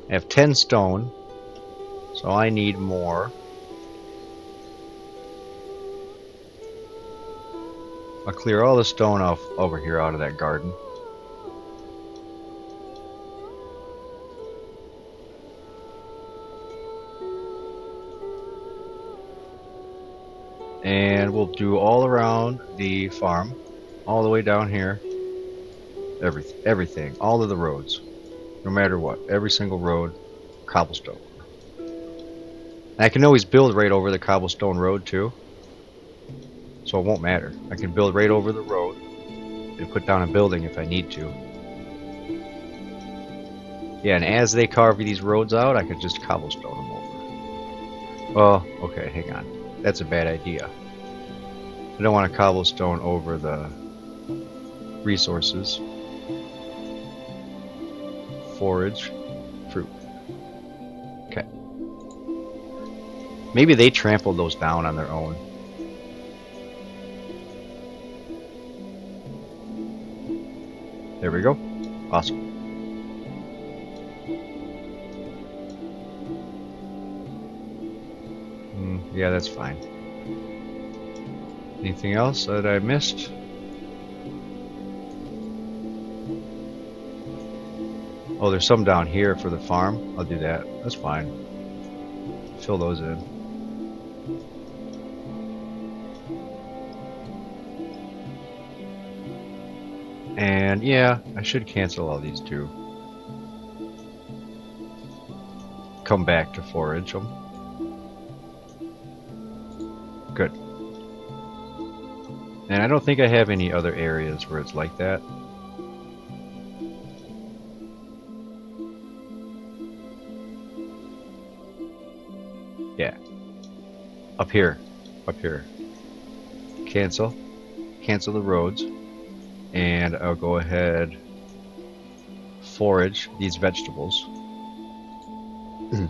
I have 10 stone, so I need more. I'll clear all the stone off over here out of that garden. And we'll do all around the farm, all the way down here. Everything, all of the roads, no matter what, every single road, cobblestone. And I can always build right over the cobblestone road too, so it won't matter. I can build right over the road and put down a building if I need to. Yeah, and as they carve these roads out, I could just cobblestone them over. Oh, okay, hang on. That's a bad idea. I don't want to cobblestone over the resources. Forage, fruit. Okay. Maybe they trampled those down on their own. There we go. Awesome. Yeah, that's fine. Anything else that I missed? Oh, there's some down here for the farm. I'll do that. That's fine. Fill those in. And yeah, I should cancel all these too. Come back to forage them. Good. And I don't think I have any other areas where it's like that. Yeah. Up here. Up here. Cancel. Cancel the roads. And I'll go ahead forage these vegetables.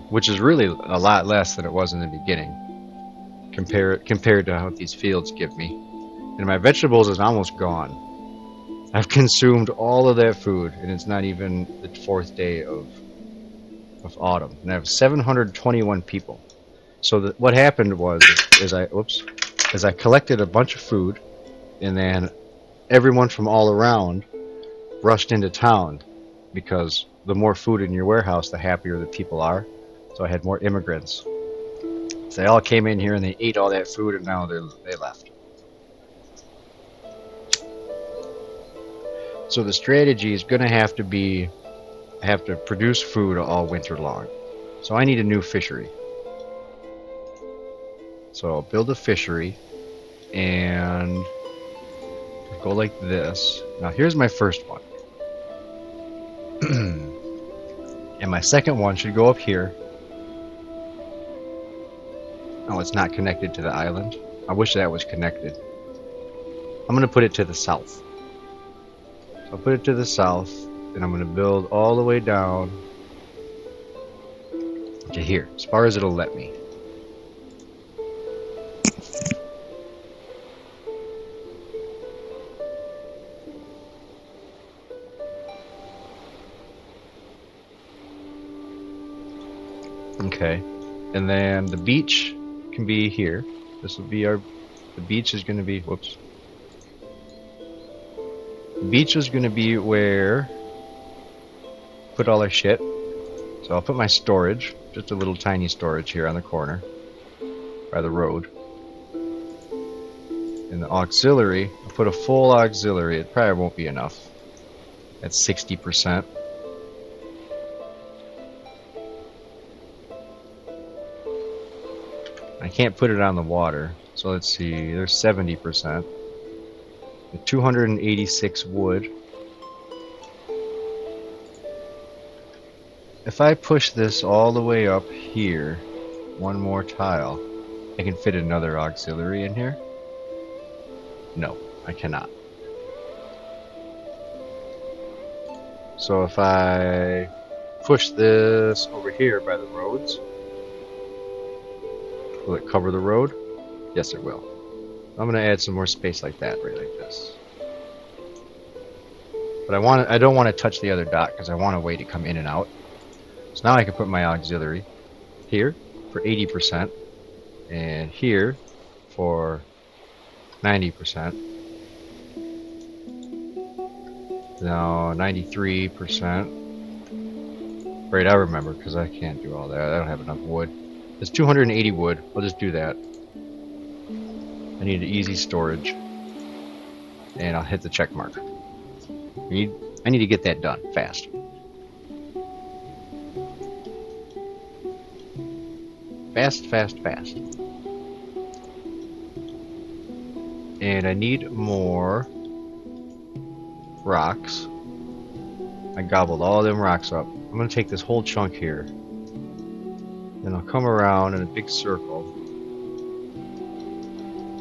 Which is really a lot less than it was in the beginning. Compared to what these fields give me. And my vegetables is almost gone. I've consumed all of that food, and it's not even the 4th day of autumn. And I have 721 people. So what happened was, is I collected a bunch of food, and then everyone from all around rushed into town because the more food in your warehouse, the happier the people are. So I had more immigrants. So they all came in here and they ate all that food, and now they left. So the strategy is going to have to be, I have to produce food all winter long. So I need a new fishery. So I'll build a fishery and go like this. Now here's my first one. And my second one should go up here. Oh, it's not connected to the island. I wish that was connected. I'm going to put it to the south. I'll put it to the south, and I'm going to build all the way down to here, as far as it'll let me. Okay, and then the beach can be here. This will be the beach is going to be, whoops. The beach is going to be where put all our shit. So I'll put my storage, just a little tiny storage here on the corner by the road. In the auxiliary, I'll put a full auxiliary. It probably won't be enough. That's 60%. I can't put it on the water. So let's see, there's 70%. 286 wood. If I push this all the way up here, one more tile, I can fit another auxiliary in here? No, I cannot. So if I push this over here by the roads, will it cover the road? Yes, it will. I'm going to add some more space like that, right like this. But I don't want to touch the other dot because I want a way to come in and out. So now I can put my auxiliary here for 80% and here for 90%. Now 93%. Right, I remember because I can't do all that. I don't have enough wood. It's 280 wood. I'll just do that. I need an easy storage. And I'll hit the check mark. I need to get that done fast. Fast, fast, fast. And I need more rocks. I gobbled all them rocks up. I'm going to take this whole chunk here. Then I'll come around in a big circle.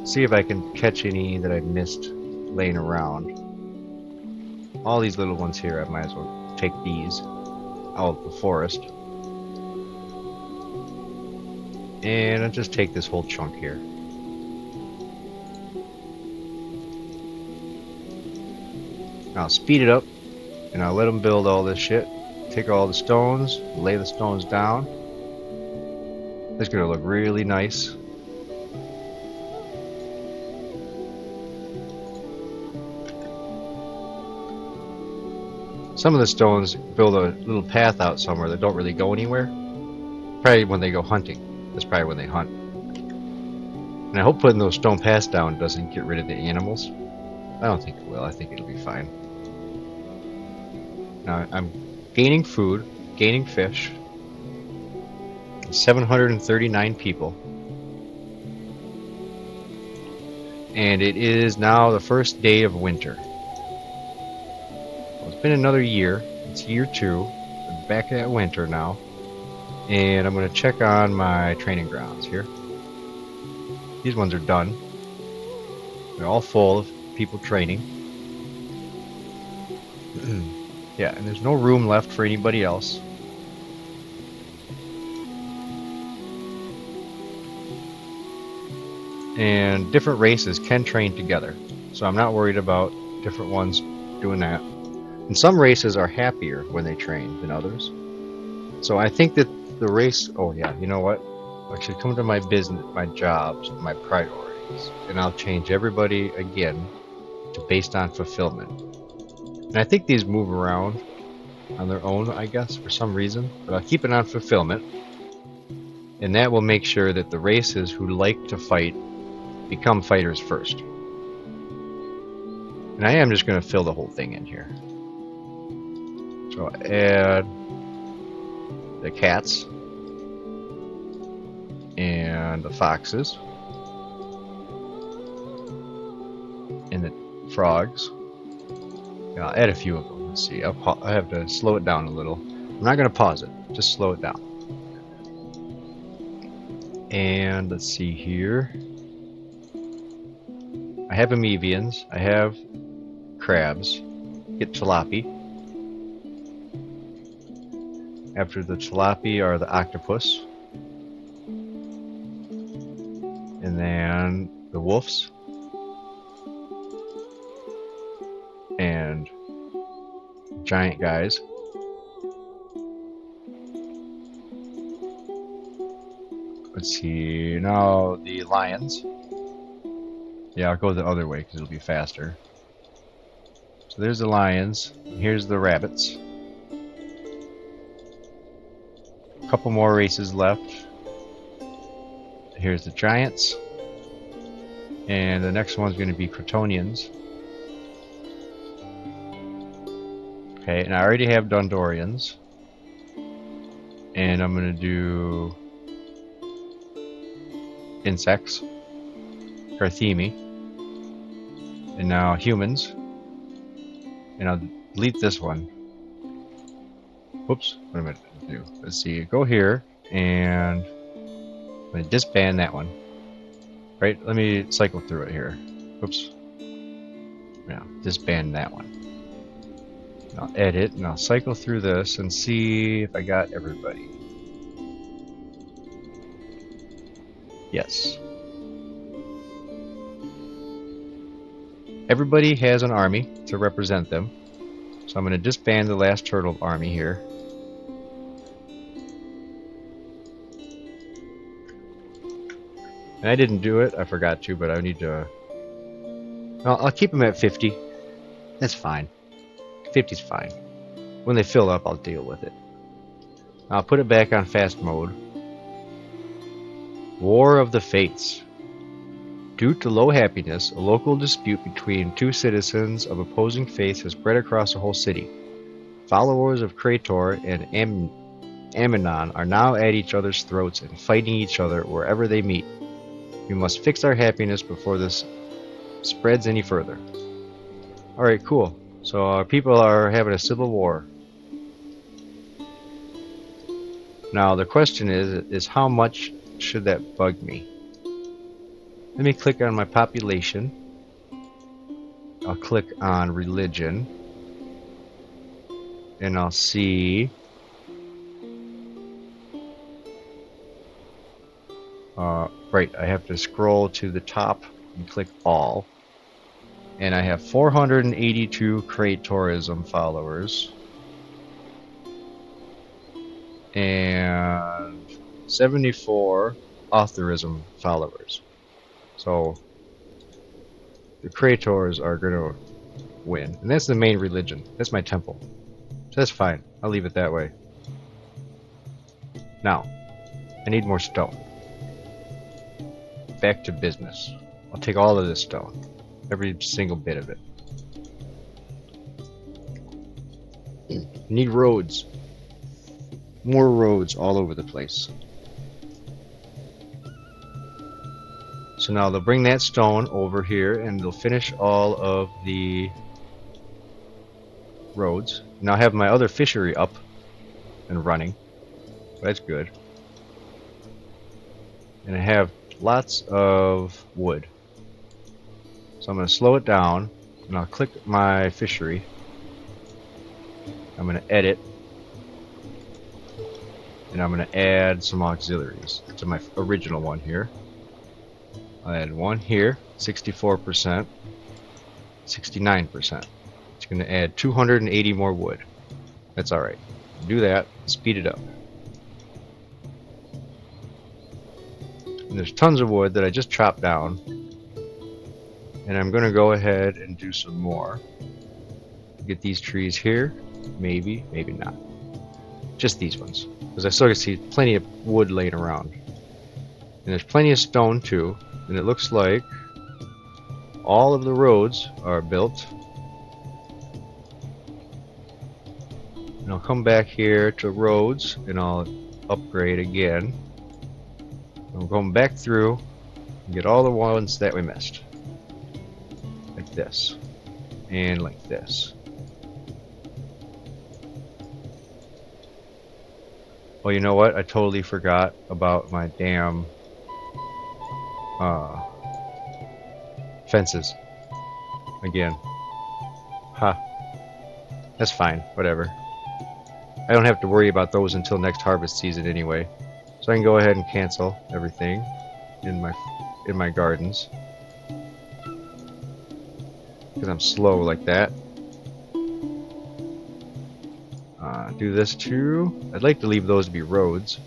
See if I can catch any that I missed laying around. All these little ones here, I might as well take these out of the forest. And I'll just take this whole chunk here. I'll speed it up and I'll let them build all this shit. Take all the stones, lay the stones down. It's gonna look really nice. Some of the stones build a little path out somewhere that don't really go anywhere. Probably when they go hunting. That's probably when they hunt. And I hope putting those stone paths down doesn't get rid of the animals. I don't think it will. I think it'll be fine. Now I'm gaining food, gaining fish. 739 people. And it is now the first day of winter. Well, it's been another year. It's year 2. We're back at winter now. And I'm going to check on my training grounds here. These ones are done. They're all full of people training. Yeah, and there's no room left for anybody else. And different races can train together. So I'm not worried about different ones doing that. And some races are happier when they train than others. So I think that the race, oh yeah, you know what? I should come to my business, my jobs, my priorities, and I'll change everybody again to based on fulfillment. And I think these move around on their own, I guess, for some reason, but I'll keep it on fulfillment. And that will make sure that the races who like to fight become fighters first. And I am just going to fill the whole thing in here. So I'll add the cats and the foxes and the frogs. And I'll add a few of them. Let's see, I have to slow it down a little. I'm not going to pause it, just slow it down. And let's see here. I have amoebians, I have crabs. Get tilapia. After the tilapia are the octopus. And then the wolves. And giant guys. Let's see, now the lions. Yeah, I'll go the other way because it'll be faster. So there's the lions. Here's the rabbits. A couple more races left. Here's the giants. And the next one's going to be Crotonians. Okay, and I already have Dondorians. And I'm going to do insects. Carthemi. And now humans. And I'll delete this one. Whoops, what am I going to do? Let's see, go here, and I'm going to disband that one. Right, let me cycle through it here. Whoops. Yeah, disband that one. I'll edit, and I'll cycle through this and see if I got everybody. Yes. Everybody has an army to represent them. So I'm going to disband the last turtle army here. And I didn't do it, I forgot to, but I need to... I'll keep them at 50. That's fine. 50's fine. When they fill up, I'll deal with it. I'll put it back on fast mode. War of the Fates. Due to low happiness, a local dispute between two citizens of opposing faiths has spread across the whole city. Followers of Krator and Ammonon are now at each other's throats and fighting each other wherever they meet. We must fix our happiness before this spreads any further. Alright, cool. So our people are having a civil war. Now the question is how much should that bug me? Let me click on my population. I'll click on religion. And I'll see right, I have to scroll to the top and click all. And I have 482 Kratorism followers. And 74 Authorism followers. So the Krators are going to win. And that's the main religion. That's my temple. So that's fine. I'll leave it that way. Now, I need more stone. Back to business. I'll take all of this stone. Every single bit of it. I need roads. More roads all over the place. So now they'll bring that stone over here and they'll finish all of the roads. Now I have my other fishery up and running. That's good. And I have lots of wood. So I'm going to slow it down and I'll click my fishery. I'm going to edit. And I'm going to add some auxiliaries to my original one here. I'll add one here, 64%, 69%. It's going to add 280 more wood. That's alright. Do that, speed it up. And there's tons of wood that I just chopped down. And I'm going to go ahead and do some more. Get these trees here. Maybe, maybe not. Just these ones. Because I still can see plenty of wood laying around. And there's plenty of stone too. And it looks like all of the roads are built. And I'll come back here to roads and I'll upgrade again. I'm going back through and get all the ones that we missed. Like this. And like this. Oh, you know what? I totally forgot about my damn fences. Again. Ha. That's fine. Whatever. I don't have to worry about those until next harvest season anyway. So I can go ahead and cancel everything in my gardens. Because I'm slow like that. Do this too. I'd like to leave those to be roads.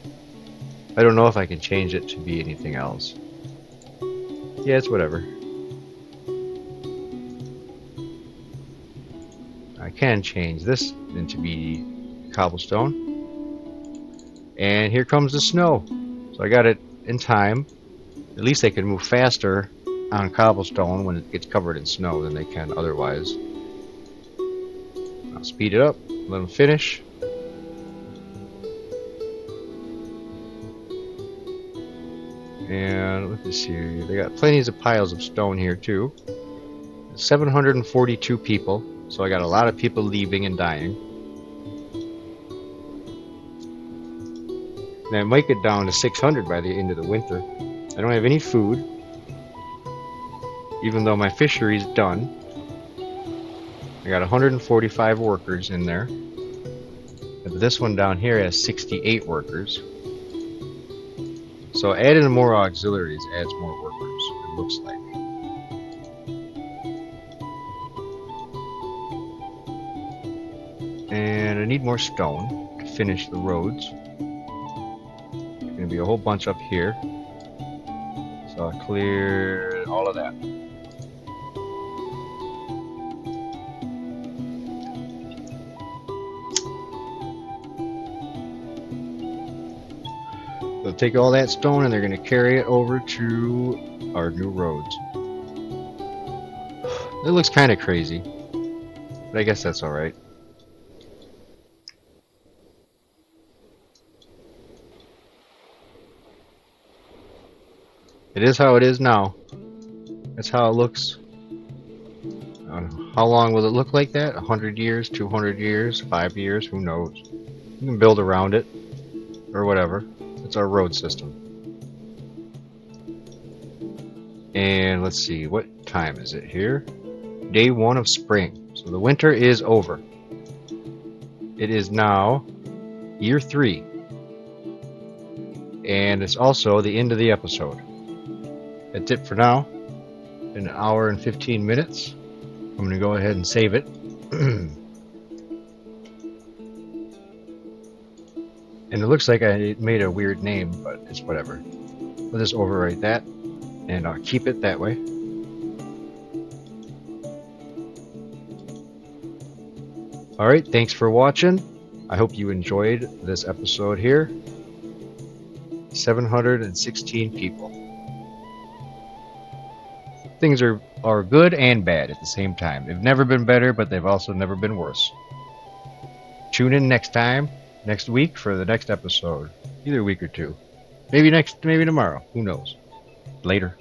I don't know if I can change it to be anything else. Yeah, it's whatever. I can change this into be cobblestone. And here comes the snow. So I got it in time. At least they can move faster on cobblestone when it gets covered in snow than they can otherwise. I'll speed it up, let them finish. And look at this here. They got plenty of piles of stone here too. 742 people. So I got a lot of people leaving and dying. And I might get down to 600 by the end of the winter. I don't have any food. Even though my fishery's done. I got 145 workers in there. But this one down here has 68 workers. So adding more auxiliaries adds more workers, it looks like. And I need more stone to finish the roads. There's going to be a whole bunch up here. So I'll clear all of that. They'll take all that stone and they're going to carry it over to our new roads. It looks kind of crazy, but I guess that's alright. It is how it is now. That's how it looks. How long will it look like that? 100 years, 200 years, 5 years, who knows? You can build around it, or whatever. It's our road system. And let's see, what time is it here? Day 1 of spring. So the winter is over. It is now year 3. And it's also the end of the episode. That's it for now. An hour and 15 minutes. I'm going to go ahead and save it. And it looks like I made a weird name, but it's whatever. We'll just overwrite that, and I'll keep it that way. Alright, thanks for watching. I hope you enjoyed this episode here. 716 people. Things are good and bad at the same time. They've never been better, but they've also never been worse. Tune in next week for the next episode. Either week or two. Maybe tomorrow. Who knows? Later.